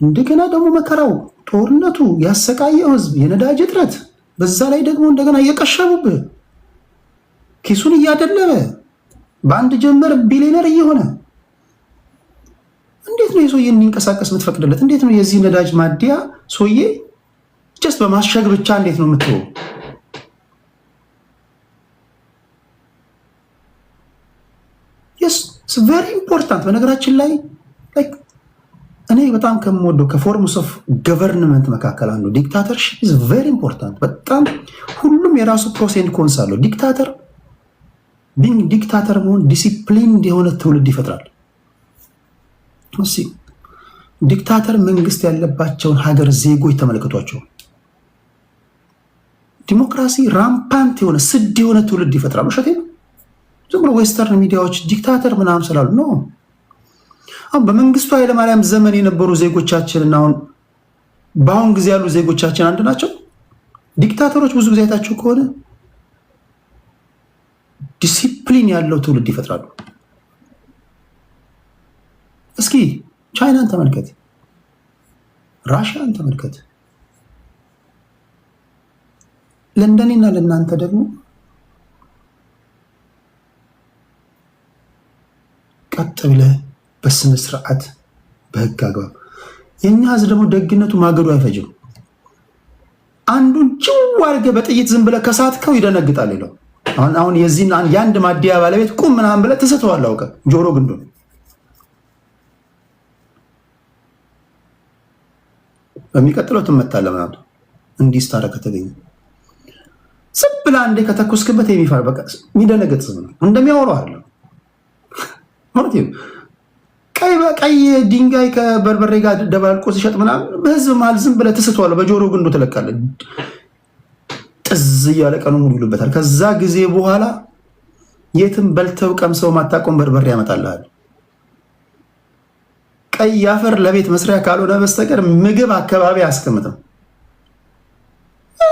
እንደገና ደግሞ መከራው ጦርነቱ ያሰቃየው ህዝብ፣ የነዳጅ እጥረት፣ በዛ ላይ ደግሞ እንደገና እየቀሸቡብህ ኪሱን እያደለበ በአንድ ጀመር ቢሊዮነር እየሆነ እንዴት ነው የሰውዬ እንዲንቀሳቀስ የምትፈቅድለት? እንዴት ነው የዚህ ነዳጅ ማደያ ሰውዬ ጀስት በማሸግ ብቻ እንዴት ነው የምትወው? የስ ቨሪ ኢምፖርታንት። በነገራችን ላይ እኔ በጣም ከምወደው ከፎርምስ ኦፍ ገቨርንመንት መካከል አንዱ ዲክታተርሺፕ ኢዝ ቨሪ ኢምፖርታንት። በጣም ሁሉም የራሱ ፕሮስ ኤንድ ኮንስ አለው። ዲክታተር መሆን ዲሲፕሊን የሆነ ትውልድ ይፈጥራል። ዲክታተር መንግስት ያለባቸውን ሀገር ዜጎች ተመልክቷቸው። ዲሞክራሲ ራምፓንት የሆነ ስድ የሆነ ትውልድ ይፈጥራል። ውሸቴ ነው። ዝም ብሎ ዌስተርን ሚዲያዎች ዲክታተር ምናምን ስላሉ ነው። አሁን በመንግስቱ ኃይለማርያም ዘመን የነበሩ ዜጎቻችንና አሁን በአሁን ጊዜ ያሉ ዜጎቻችን አንድ ናቸው። ዲክታተሮች ብዙ ጊዜ አይታችሁ ከሆነ ዲሲፕሊን ያለው ትውልድ ይፈጥራሉ። እስኪ ቻይናን ተመልከት፣ ራሽያን ተመልከት። ለእንደኔና ለእናንተ ደግሞ ቀጥ ብለህ በስነ ስርዓት በህግ አግባብ። የኛ ህዝብ ደግሞ ደግነቱ ማገዱ አይፈጅም። አንዱን ጭው አድርገህ በጥይት ዝም ብለህ ከሳትከው ይደነግጣል። ይለው አሁን የዚህን የአንድ ማዲያ ባለቤት ቁም ምናምን ብለህ ትስተዋለህ። አውቀህ ጆሮ ግንዱን በሚቀጥለው ትመታለህ ምናምን እንዲህ ስታረግ ከተገኘ ዝም ብለህ አንዴ ከተኮስክበት የሚፈራ በቃ የሚደነግጥ ዝም ነው። እንደሚያወራው አይደለም ማለት ነው። ቀይ ድንጋይ ከበርበሬ ጋር ደባልቆ ሲሸጥ ምናምን በህዝብ መሀል ዝም ብለህ ትስተዋለህ። በጆሮ ግንዱ ትለቃለህ። ጥዝ እያለ ቀኑ ሙሉ ይሉበታል። ከዛ ጊዜ በኋላ የትም በልተው ቀምሰው ማታቆም በርበሬ ያመጣልሃል። ቀይ አፈር ለቤት መስሪያ ካልሆነ በስተቀር ምግብ አካባቢ አያስቀምጥም።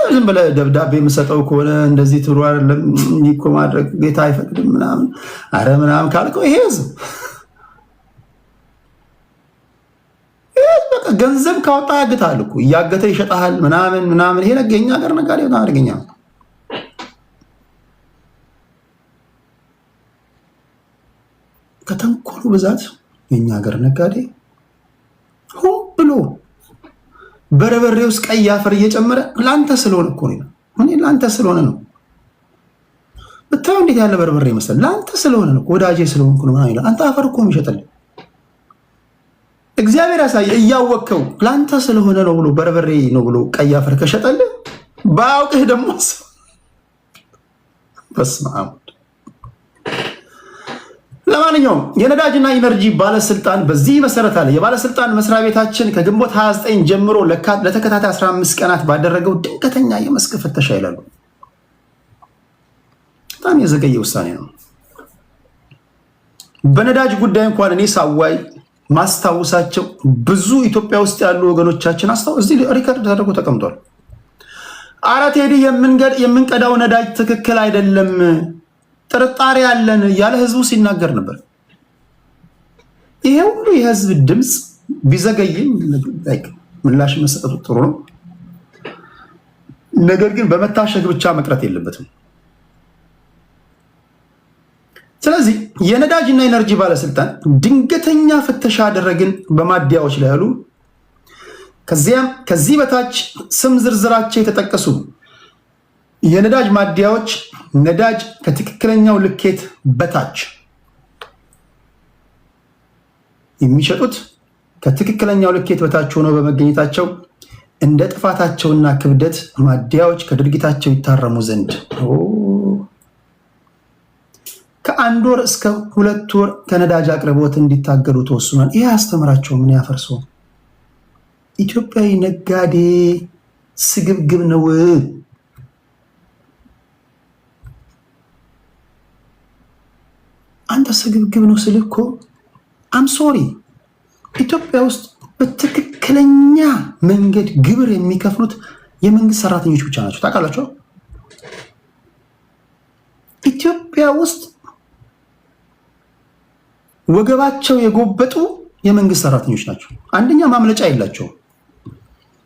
ዝም ብለህ ደብዳቤ የምሰጠው ከሆነ እንደዚህ ትሩ አይደለም እኮ ማድረግ ጌታ አይፈቅድም ምናምን አረ ምናምን ካልከው ይሄ ህዝብ ገንዘብ ካወጣ ያግታል እኮ እያገተ ይሸጣል ምናምን ምናምን። ይሄ ነገኛ ሀገር ነጋዴ ነው አድርገኛ። ከተንኮሉ ብዛት የኛ ሀገር ነጋዴ ሆን ብሎ በርበሬ ውስጥ ቀይ አፈር እየጨመረ ላንተ ስለሆነ እኮ ነው። እኔ ላንተ ስለሆነ ነው ብታው እንዴት ያለ በርበሬ መሰል ላንተ ስለሆነ ነው ወዳጄ ስለሆንኩ ነው ማለት አንተ አፈር እኮ የሚሸጥልህ እግዚአብሔር ያሳየ እያወቀው ላንተ ስለሆነ ነው ብሎ በርበሬ ነው ብሎ ቀይ አፈር ከሸጠልህ ባያውቅህ ደግሞ በስመ አብ። ለማንኛውም የነዳጅና ኢነርጂ ባለስልጣን በዚህ መሰረት አለ። የባለስልጣን መስሪያ ቤታችን ከግንቦት 29 ጀምሮ ለተከታታይ 15 ቀናት ባደረገው ድንገተኛ የመስክ ፍተሻ ይላሉ። በጣም የዘገየ ውሳኔ ነው። በነዳጅ ጉዳይ እንኳን እኔ ሳዋይ ማስታወሳቸው ብዙ ኢትዮጵያ ውስጥ ያሉ ወገኖቻችን እዚህ ሪከርድ ተደርጎ ተቀምጧል። አረ ቴዲ የምንቀዳው ነዳጅ ትክክል አይደለም ጥርጣሬ ያለን ያለ ህዝቡ ሲናገር ነበር። ይሄ ሁሉ የህዝብ ድምፅ ቢዘገይም ምላሽ መሰጠቱ ጥሩ ነው። ነገር ግን በመታሸግ ብቻ መቅረት የለበትም። ስለዚህ የነዳጅና ኢነርጂ ባለስልጣን ድንገተኛ ፍተሻ አደረግን በማዲያዎች ላይ ያሉ ከዚህ በታች ስም ዝርዝራቸው የተጠቀሱ የነዳጅ ማዲያዎች ነዳጅ ከትክክለኛው ልኬት በታች የሚሸጡት ከትክክለኛው ልኬት በታች ሆነው በመገኘታቸው እንደ ጥፋታቸውና ክብደት ማዲያዎች ከድርጊታቸው ይታረሙ ዘንድ ከ1 ወር እስከ 2 ወር ከነዳጅ አቅርቦት እንዲታገዱ ተወስኗል። ይህ አስተምራቸው ምን ያፈርሰው? ኢትዮጵያዊ ነጋዴ ስግብግብ ነው። አንተ ስግብግብ ነው ስልህ እኮ አም ሶሪ ኢትዮጵያ ውስጥ በትክክለኛ መንገድ ግብር የሚከፍሉት የመንግስት ሰራተኞች ብቻ ናቸው። ታውቃላችሁ? ኢትዮጵያ ውስጥ ወገባቸው የጎበጡ የመንግስት ሰራተኞች ናቸው። አንደኛ ማምለጫ የላቸውም።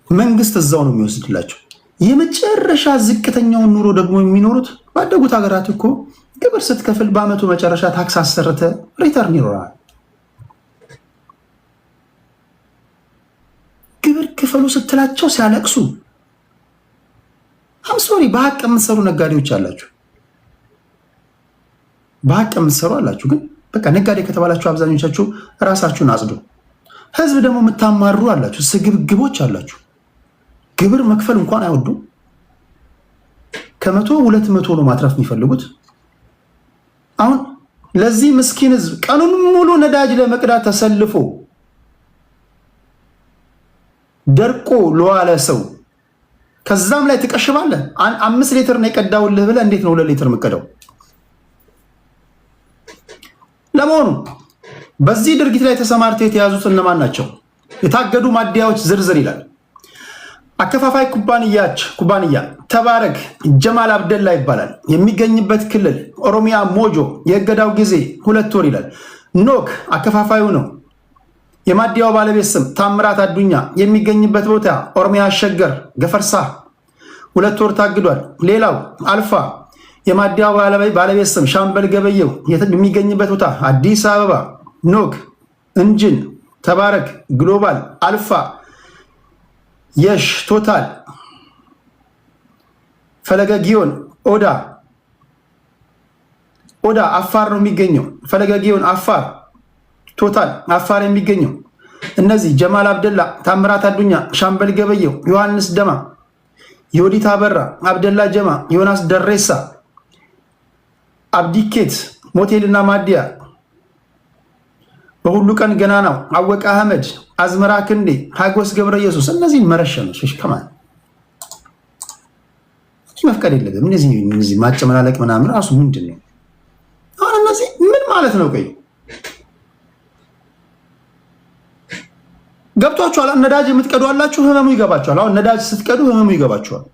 መንግስት እዛው ነው የሚወስድላቸው። የመጨረሻ ዝቅተኛውን ኑሮ ደግሞ የሚኖሩት ባደጉት ሀገራት እኮ ግብር ስትከፍል በአመቱ መጨረሻ ታክስ አሰርተ ሪተርን ይኖራል። ግብር ክፈሉ ስትላቸው ሲያለቅሱ አምሶሪ በሀቅ የምትሰሩ ነጋዴዎች አላችሁ። በሀቅ የምትሰሩ አላችሁ። ግን በቃ ነጋዴ ከተባላችሁ አብዛኞቻችሁ ራሳችሁን አጽዱ። ህዝብ ደግሞ የምታማሩ አላችሁ። ስግብግቦች አላችሁ። ግብር መክፈል እንኳን አይወዱም። ከ100 200 ነው ማትረፍ የሚፈልጉት። አሁን ለዚህ ምስኪን ህዝብ ቀኑን ሙሉ ነዳጅ ለመቅዳት ተሰልፎ ደርቆ ለዋለ ሰው ከዛም ላይ ትቀሽባለህ። 5 ሊትር ነው የቀዳውልህ ብለህ እንዴት ነው 2 ሊትር የምትቀዳው? ለመሆኑ በዚህ ድርጊት ላይ ተሰማርተው የተያዙት እነማን ናቸው? የታገዱ ማዲያዎች ዝርዝር ይላል። አከፋፋይ ኩባንያ ተባረክ ጀማል አብደላ ይባላል። የሚገኝበት ክልል ኦሮሚያ ሞጆ። የእገዳው ጊዜ 2 ወር ይላል። ኖክ አከፋፋዩ ነው። የማዲያው ባለቤት ስም ታምራት አዱኛ። የሚገኝበት ቦታ ኦሮሚያ ሸገር ገፈርሳ 2 ወር ታግዷል። ሌላው አልፋ የማዲያው ባለቤት ስም ሻምበል ገበየው። የሚገኝበት ቦታ አዲስ አበባ። ኖክ እንጅን ተባረክ ግሎባል አልፋ የሽ ቶታል ፈለገ ጊዮን ኦዳ አፋር ነው የሚገኘው። ፈለገ ጊዮን አፋር፣ ቶታል አፋር የሚገኘው እነዚህ ጀማል አብደላ፣ ታምራት አዱኛ፣ ሻምበል ገበየው፣ ዮሐንስ ደማ፣ ዮዲት አበራ፣ አብደላ ጀማ፣ ዮናስ ደሬሳ፣ አብዲኬት ሞቴልና ማዲያ፣ በሁሉ ቀን ገና ነው፣ አወቀ አህመድ፣ አዝመራ ክንዴ፣ ሀጎስ ገብረ ኢየሱስ። እነዚህ መረሸኑ ከማን መፍቀድ የለብም። እነዚህ ማጨመላለቅ ምናምን ራሱ ምንድን ነው? አሁን እነዚህ ምን ማለት ነው? ቆይ ገብቷችኋል? ነዳጅ የምትቀዱ አላችሁ፣ ህመሙ ይገባችኋል። አሁን ነዳጅ ስትቀዱ ህመሙ ይገባችኋል።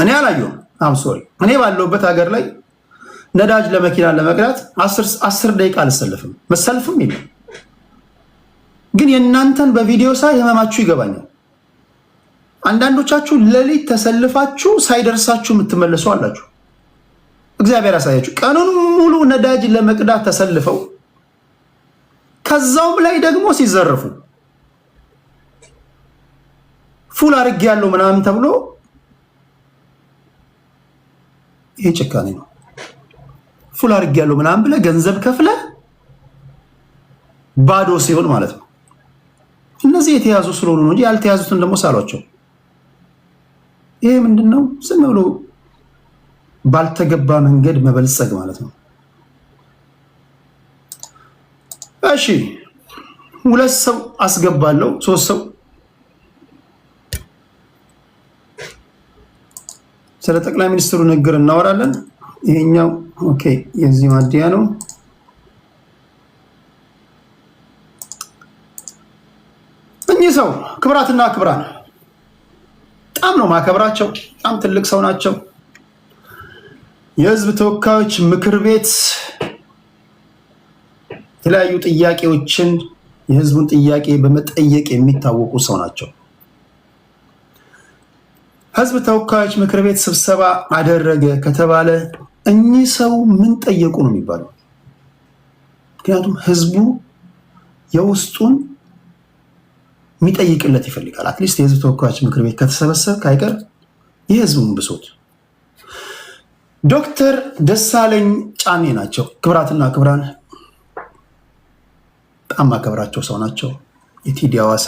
እኔ አላየሁም። ሶሪ እኔ ባለሁበት ሀገር ላይ ነዳጅ ለመኪና ለመቅዳት 10 ደቂቃ አልሰልፍም፣ መሰልፍም የለም። ግን የእናንተን በቪዲዮ ሳይ ህመማችሁ ይገባኛል። አንዳንዶቻችሁ ሌሊት ተሰልፋችሁ ሳይደርሳችሁ የምትመለሱ አላችሁ። እግዚአብሔር ያሳያችሁ። ቀኑን ሙሉ ነዳጅ ለመቅዳት ተሰልፈው ከዛውም ላይ ደግሞ ሲዘርፉ ፉል አድርጌ ያለው ምናምን ተብሎ ይሄ ጭካኔ ነው። ፉል አድርጌ ያለው ምናምን ብለህ ገንዘብ ከፍለህ ባዶ ሲሆን ማለት ነው። እነዚህ የተያዙ ስለሆኑ ነው እንጂ ያልተያዙትን ደግሞ ሳሏቸው። ይሄ ምንድነው? ዝም ብሎ ባልተገባ መንገድ መበልጸግ ማለት ነው። እሺ 2 ሰው አስገባለሁ፣ 3 ሰው ስለ ጠቅላይ ሚኒስትሩ ንግግር እናወራለን። ይሄኛው ኦኬ የዚህ ማዲያ ነው። እኚህ ሰው ክብራትና ክብራን በጣም ነው ማከብራቸው። በጣም ትልቅ ሰው ናቸው። የህዝብ ተወካዮች ምክር ቤት የተለያዩ ጥያቄዎችን የህዝቡን ጥያቄ በመጠየቅ የሚታወቁ ሰው ናቸው። ህዝብ ተወካዮች ምክር ቤት ስብሰባ አደረገ ከተባለ እኚህ ሰው ምን ጠየቁ ነው የሚባለው። ምክንያቱም ህዝቡ የውስጡን የሚጠይቅለት ይፈልጋል። አትሊስት የህዝብ ተወካዮች ምክር ቤት ከተሰበሰበ ካይቀር የህዝቡን ብሶት ዶክተር ደሳለኝ ጫኔ ናቸው። ክብራትና ክብራን በጣም ማከብራቸው ሰው ናቸው። የቲዲ ሐዋሳ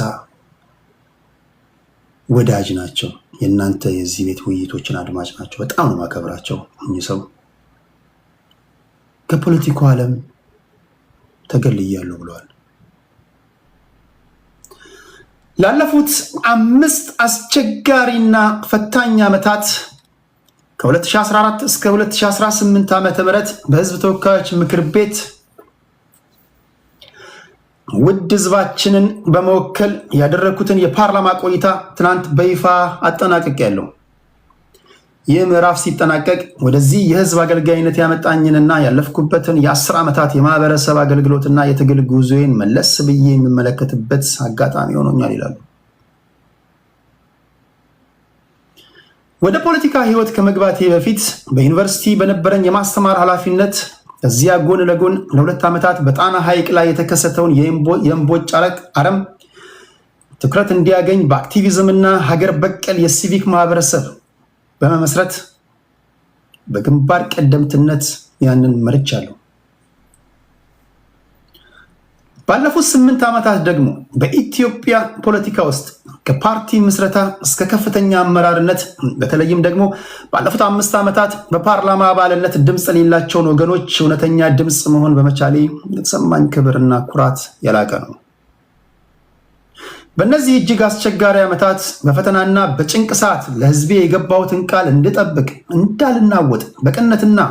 ወዳጅ ናቸው። የእናንተ የዚህ ቤት ውይይቶችን አድማጭ ናቸው። በጣም ነው ማከብራቸው። እኚህ ሰው ከፖለቲካው ዓለም ተገልያለሁ ብለዋል። ላለፉት 5 አስቸጋሪና ፈታኝ ዓመታት ከ2014 እስከ 2018 ዓመተ ምህረት በህዝብ ተወካዮች ምክር ቤት ውድ ህዝባችንን በመወከል ያደረኩትን የፓርላማ ቆይታ ትናንት በይፋ አጠናቅቄያለሁ። ይህ ምዕራፍ ሲጠናቀቅ ወደዚህ የህዝብ አገልጋይነት ያመጣኝንና ያለፍኩበትን የ10 ዓመታት የማህበረሰብ አገልግሎትና የትግል ጉዞዬን መለስ ብዬ የሚመለከትበት አጋጣሚ ሆኖኛል ይላሉ። ወደ ፖለቲካ ህይወት ከመግባቴ በፊት በዩኒቨርሲቲ በነበረኝ የማስተማር ኃላፊነት እዚያ ጎን ለጎን ለ2 ዓመታት በጣና ሐይቅ ላይ የተከሰተውን የእምቦጭ አረም ትኩረት እንዲያገኝ በአክቲቪዝምና ሀገር በቀል የሲቪክ ማህበረሰብ በመመስረት በግንባር ቀደምትነት ያንን መርቻለሁ። ባለፉት 8 ዓመታት ደግሞ በኢትዮጵያ ፖለቲካ ውስጥ ከፓርቲ ምስረታ እስከ ከፍተኛ አመራርነት በተለይም ደግሞ ባለፉት 5 ዓመታት በፓርላማ አባልነት ድምፅ የሌላቸውን ወገኖች እውነተኛ ድምፅ መሆን በመቻሌ የተሰማኝ ክብርና ኩራት የላቀ ነው። በእነዚህ እጅግ አስቸጋሪ ዓመታት በፈተናና በጭንቅ ሰዓት ለህዝቤ የገባሁትን ቃል እንድጠብቅ እንዳልናወጥ በቅንነትና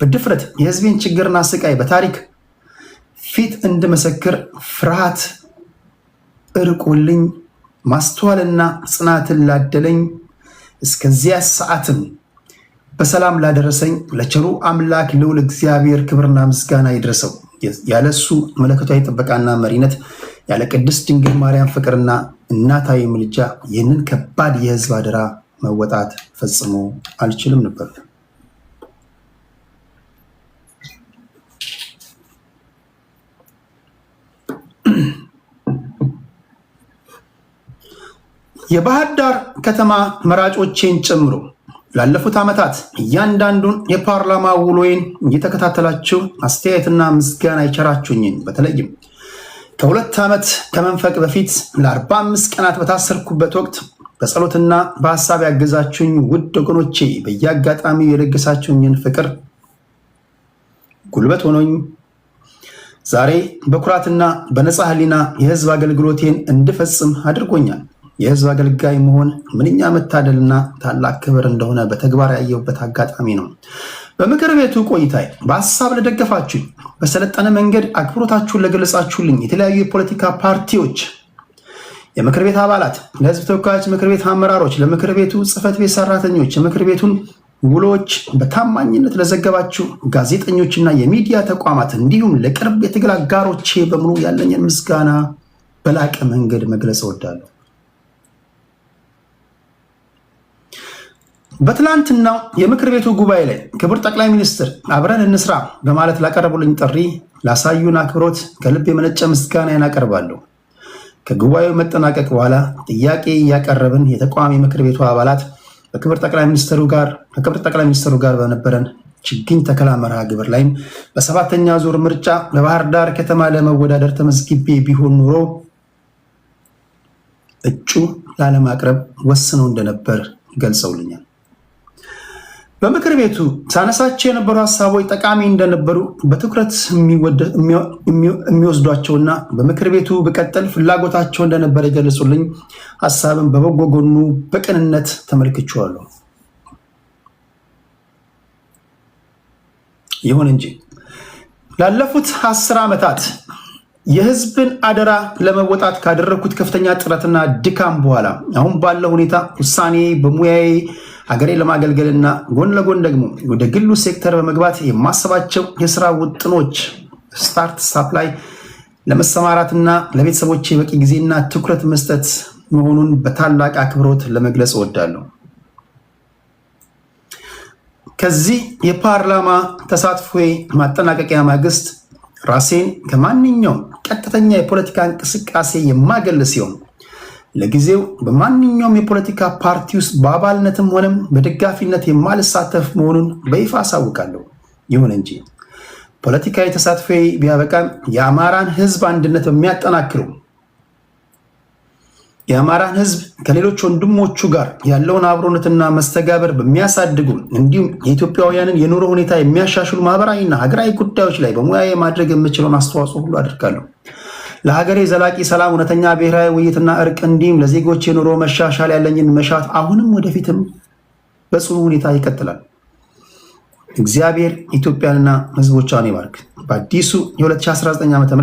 በድፍረት የህዝቤን ችግርና ስቃይ በታሪክ ፊት እንድመሰክር ፍርሃት እርቆልኝ ማስተዋልና ጽናትን ላደለኝ እስከዚያ ሰዓትም በሰላም ላደረሰኝ ለቸሩ አምላክ ልዑል እግዚአብሔር ክብርና ምስጋና ይድረሰው። ያለሱ መለኮታዊ ጥበቃና መሪነት ያለ ቅድስት ድንግል ማርያም ፍቅርና እናታዊ ምልጃ ይህንን ከባድ የህዝብ አደራ መወጣት ፈጽሞ አልችልም ነበር። የባህር ዳር ከተማ መራጮቼን ጨምሮ ላለፉት ዓመታት እያንዳንዱን የፓርላማ ውሎዬን እየተከታተላችሁ አስተያየትና ምስጋና የቸራችሁኝን በተለይም ከ2 ዓመት ከመንፈቅ በፊት ለ45 ቀናት በታሰርኩበት ወቅት በጸሎትና በሐሳብ ያገዛችሁኝ ውድ ወገኖቼ በየአጋጣሚው የለገሳችሁኝን ፍቅር ጉልበት ሆኖኝ ዛሬ በኩራትና በነፃ ህሊና የህዝብ አገልግሎቴን እንድፈጽም አድርጎኛል። የህዝብ አገልጋይ መሆን ምንኛ መታደልና ታላቅ ክብር እንደሆነ በተግባር ያየሁበት አጋጣሚ ነው። በምክር ቤቱ ቆይታዬ በሐሳብ ለደገፋችሁኝ፣ በሰለጠነ መንገድ አክብሮታችሁን ለገለጻችሁልኝ የተለያዩ የፖለቲካ ፓርቲዎች የምክር ቤት አባላት፣ ለህዝብ ተወካዮች ምክር ቤት አመራሮች፣ ለምክር ቤቱ ጽህፈት ቤት ሰራተኞች፣ የምክር ቤቱን ውሎች በታማኝነት ለዘገባችሁ ጋዜጠኞችና የሚዲያ ተቋማት እንዲሁም ለቅርብ የትግል አጋሮቼ በሙሉ ያለኝን ምስጋና በላቀ መንገድ መግለጽ እወዳለሁ። በትላንትናው የምክር ቤቱ ጉባኤ ላይ ክቡር ጠቅላይ ሚኒስትር አብረን እንስራ በማለት ላቀረቡልኝ ጥሪ ላሳዩን አክብሮት ከልብ የመነጨ ምስጋናዬን አቀርባለሁ። ከጉባኤው መጠናቀቅ በኋላ ጥያቄ ያቀረብን የተቃዋሚ ምክር ቤቱ አባላት ከክቡር ጠቅላይ ሚኒስትሩ ጋር በነበረን ችግኝ ተከላ መርሃ ግብር ላይም በ7ኛ ዙር ምርጫ በባህር ዳር ከተማ ለመወዳደር ተመዝግቤ ቢሆን ኖሮ እጩ ላለማቅረብ ወስነው እንደነበር ገልጸውልኛል። በምክር ቤቱ ሳነሳቸው የነበሩ ሀሳቦች ጠቃሚ እንደነበሩ በትኩረት የሚወስዷቸውና በምክር ቤቱ በቀጠል ፍላጎታቸው እንደነበር የገለጹልኝ ሀሳብን በበጎ ጎኑ በቅንነት ተመልክቼዋለሁ። ይሁን እንጂ ላለፉት 10 ዓመታት የህዝብን አደራ ለመወጣት ካደረግኩት ከፍተኛ ጥረትና ድካም በኋላ አሁን ባለው ሁኔታ ውሳኔ በሙያዬ ሀገሬ ለማገልገልና ጎን ለጎን ደግሞ ወደ ግሉ ሴክተር በመግባት የማሰባቸው የስራ ውጥኖች ስታርት ሳፕ ላይ ለመሰማራትና ለቤተሰቦቼ በቂ ጊዜና ትኩረት መስጠት መሆኑን በታላቅ አክብሮት ለመግለጽ እወዳለሁ። ከዚህ የፓርላማ ተሳትፎዬ ማጠናቀቂያ ማግስት ራሴን ከማንኛውም ቀጥተኛ የፖለቲካ እንቅስቃሴ የማገል ሲሆን ለጊዜው በማንኛውም የፖለቲካ ፓርቲ ውስጥ በአባልነትም ሆነም በደጋፊነት የማልሳተፍ መሆኑን በይፋ አሳውቃለሁ። ይሁን እንጂ ፖለቲካዊ ተሳትፎዬ ቢያበቃም የአማራን ህዝብ አንድነት በሚያጠናክሩ የአማራን ህዝብ ከሌሎች ወንድሞቹ ጋር ያለውን አብሮነትና መስተጋበር በሚያሳድጉ እንዲሁም የኢትዮጵያውያንን የኑሮ ሁኔታ የሚያሻሽሉ ማህበራዊና ሀገራዊ ጉዳዮች ላይ በሙያዬ ማድረግ የምችለውን አስተዋጽኦ ሁሉ አድርጋለሁ። ለሀገሬ ዘላቂ ሰላም፣ እውነተኛ ብሔራዊ ውይይትና እርቅ እንዲሁም ለዜጎች የኑሮ መሻሻል ያለኝን መሻት አሁንም ወደፊትም በጽኑ ሁኔታ ይቀጥላል። እግዚአብሔር ኢትዮጵያንና ህዝቦቿን ይባርክ። በአዲሱ የ2019 ዓ.ም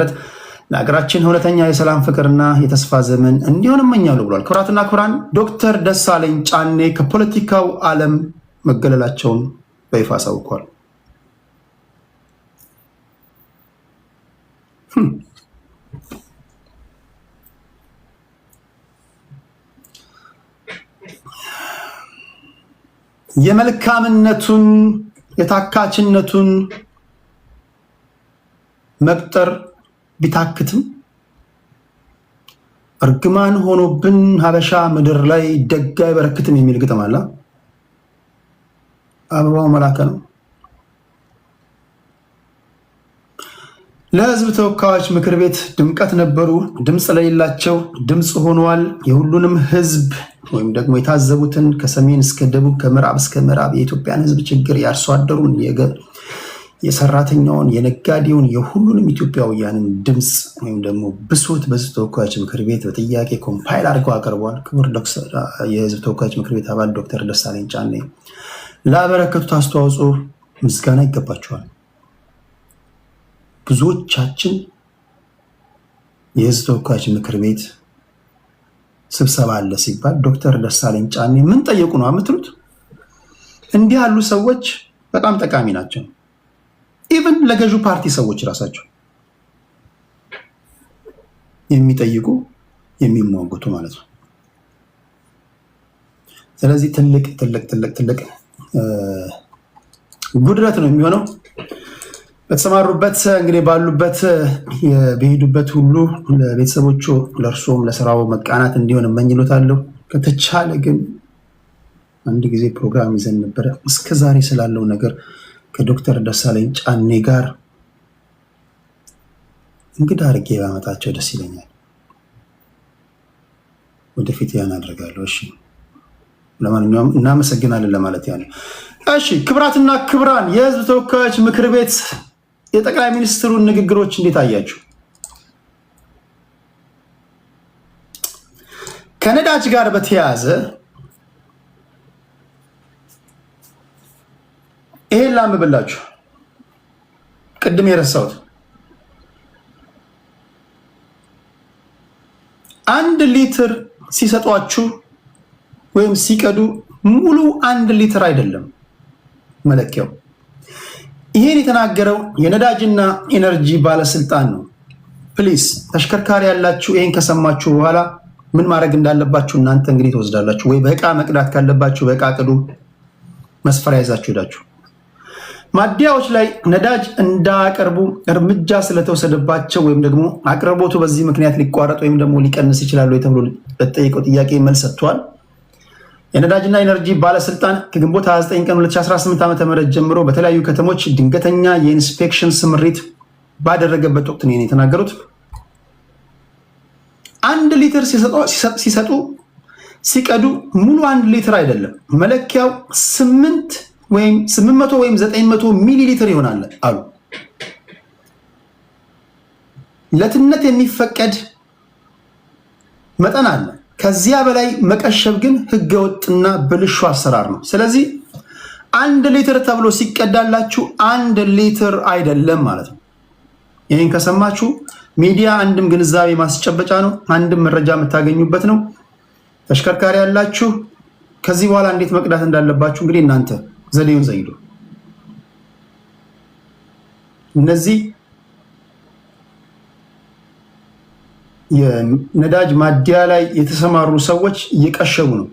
ለሀገራችን እውነተኛ የሰላም ፍቅርና የተስፋ ዘመን እንዲሆን እመኛለሁ ብሏል። ክቡራትና ክቡራን፣ ዶክተር ደሳለኝ ጫኔ ከፖለቲካው ዓለም መገለላቸውን በይፋ አሳውቋል። የመልካምነቱን የታካችነቱን መቅጠር ቢታክትም እርግማን ሆኖብን ሀበሻ ምድር ላይ ደግ አይበረክትም የሚል ግጥም አለ። አበባው መላከ ነው። ለህዝብ ተወካዮች ምክር ቤት ድምቀት ነበሩ፣ ድምፅ ለሌላቸው ድምፅ ሆነዋል። የሁሉንም ህዝብ ወይም ደግሞ የታዘቡትን ከሰሜን እስከ ደቡብ ከምዕራብ እስከ ምዕራብ የኢትዮጵያን ህዝብ ችግር፣ የአርሶ አደሩን፣ የሰራተኛውን፣ የነጋዴውን፣ የሁሉንም ኢትዮጵያውያንን ድምፅ ወይም ደግሞ ብሶት በህዝብ ተወካዮች ምክር ቤት በጥያቄ ኮምፓይል አድርገው አቅርበዋል። ክቡር የህዝብ ተወካዮች ምክር ቤት አባል ዶክተር ደሳለኝ ጫኔ ላበረከቱት አስተዋጽኦ ምስጋና ይገባቸዋል። ብዙዎቻችን የህዝብ ተወካዮች ምክር ቤት ስብሰባ አለ ሲባል ዶክተር ደሳለኝ ጫኔ ምን ጠየቁ ነው የምትሉት? እንዲህ ያሉ ሰዎች በጣም ጠቃሚ ናቸው። ኢቭን ለገዢው ፓርቲ ሰዎች ራሳቸው የሚጠይቁ የሚሟገቱ ማለት ነው። ስለዚህ ትልቅ ትልቅ ትልቅ ትልቅ ጉድለት ነው የሚሆነው። በተሰማሩበት እንግዲህ ባሉበት በሄዱበት ሁሉ ለቤተሰቦቹ ለእርሶም ለስራው መቃናት እንዲሆን እመኝሎታለሁ። ከተቻለ ግን አንድ ጊዜ ፕሮግራም ይዘን ነበረ እስከዛሬ ስላለው ነገር ከዶክተር ደሳለኝ ጫኔ ጋር እንግዲህ አድርጌ ባመጣቸው ደስ ይለኛል። ወደፊት ያን አደርጋለሁ። እሺ፣ ለማንኛውም እናመሰግናለን ለማለት ያለ። እሺ፣ ክብራትና ክብራን የህዝብ ተወካዮች ምክር ቤት የጠቅላይ ሚኒስትሩን ንግግሮች እንዴት አያችሁ? ከነዳጅ ጋር በተያያዘ ይሄን ላምብላችሁ። ቅድም የረሳሁት 1 ሊትር ሲሰጧችሁ ወይም ሲቀዱ ሙሉ 1 ሊትር አይደለም መለኪያው። ይሄን የተናገረው የነዳጅና ኢነርጂ ባለስልጣን ነው። ፕሊስ ተሽከርካሪ ያላችሁ ይሄን ከሰማችሁ በኋላ ምን ማድረግ እንዳለባችሁ እናንተ እንግዲህ ትወስዳላችሁ። ወይ በእቃ መቅዳት ካለባችሁ በእቃ ቅዱ፣ መስፈሪያ ይዛችሁ ሄዳችሁ። ማደያዎች ላይ ነዳጅ እንዳያቀርቡ እርምጃ ስለተወሰደባቸው ወይም ደግሞ አቅርቦቱ በዚህ ምክንያት ሊቋረጥ ወይም ደግሞ ሊቀንስ ይችላል ወይ ተብሎ ለተጠየቀው ጥያቄ መልስ ሰጥቷል። የነዳጅና ኢነርጂ ባለስልጣን ከግንቦት 29 ቀን 2018 ዓ.ም ጀምሮ በተለያዩ ከተሞች ድንገተኛ የኢንስፔክሽን ስምሪት ባደረገበት ወቅት ነው የተናገሩት። 1 ሊትር ሲሰጡ ሲቀዱ ሙሉ 1 ሊትር አይደለም መለኪያው 800 ወይም 900 ሚሊ ሊትር ይሆናል አሉ። ለትነት የሚፈቀድ መጠን አለ። ከዚያ በላይ መቀሸብ ግን ህገወጥና ብልሹ አሰራር ነው። ስለዚህ 1 ሊትር ተብሎ ሲቀዳላችሁ 1 ሊትር አይደለም ማለት ነው። ይህን ከሰማችሁ ሚዲያ አንድም ግንዛቤ ማስጨበጫ ነው፣ አንድም መረጃ የምታገኙበት ነው። ተሽከርካሪ ያላችሁ ከዚህ በኋላ እንዴት መቅዳት እንዳለባችሁ እንግዲህ እናንተ ዘዴውን ዘይዱ። እነዚህ የነዳጅ ማደያ ላይ የተሰማሩ ሰዎች እየቀሸቡ ነው።